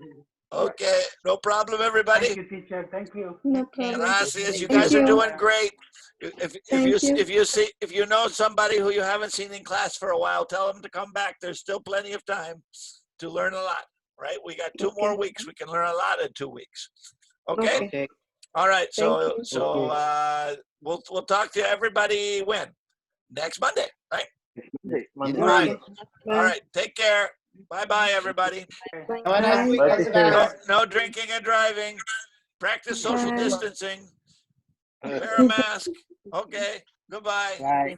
Okay. No problem, everybody. Thank you, teacher. Thank you. No problem. Gracias. You Thank guys are you. doing great. Thank you. If you know somebody who you haven't seen in class for a while, tell them to come back. There's still plenty of time to learn a lot, right? We got 2 more Okay. weeks. We can learn a lot in 2 weeks. Okay? Okay. Okay. All right. Thank So you. we'll talk to everybody when? Next Monday, right? Monday. All right. Okay. All Bye. right. Take care. Bye-bye, everybody. Have a nice Bye. weekend, Bye, No, guys. no drinking and driving. Practice social Bye. distancing. Wear a mask. Okay. Goodbye. Bye.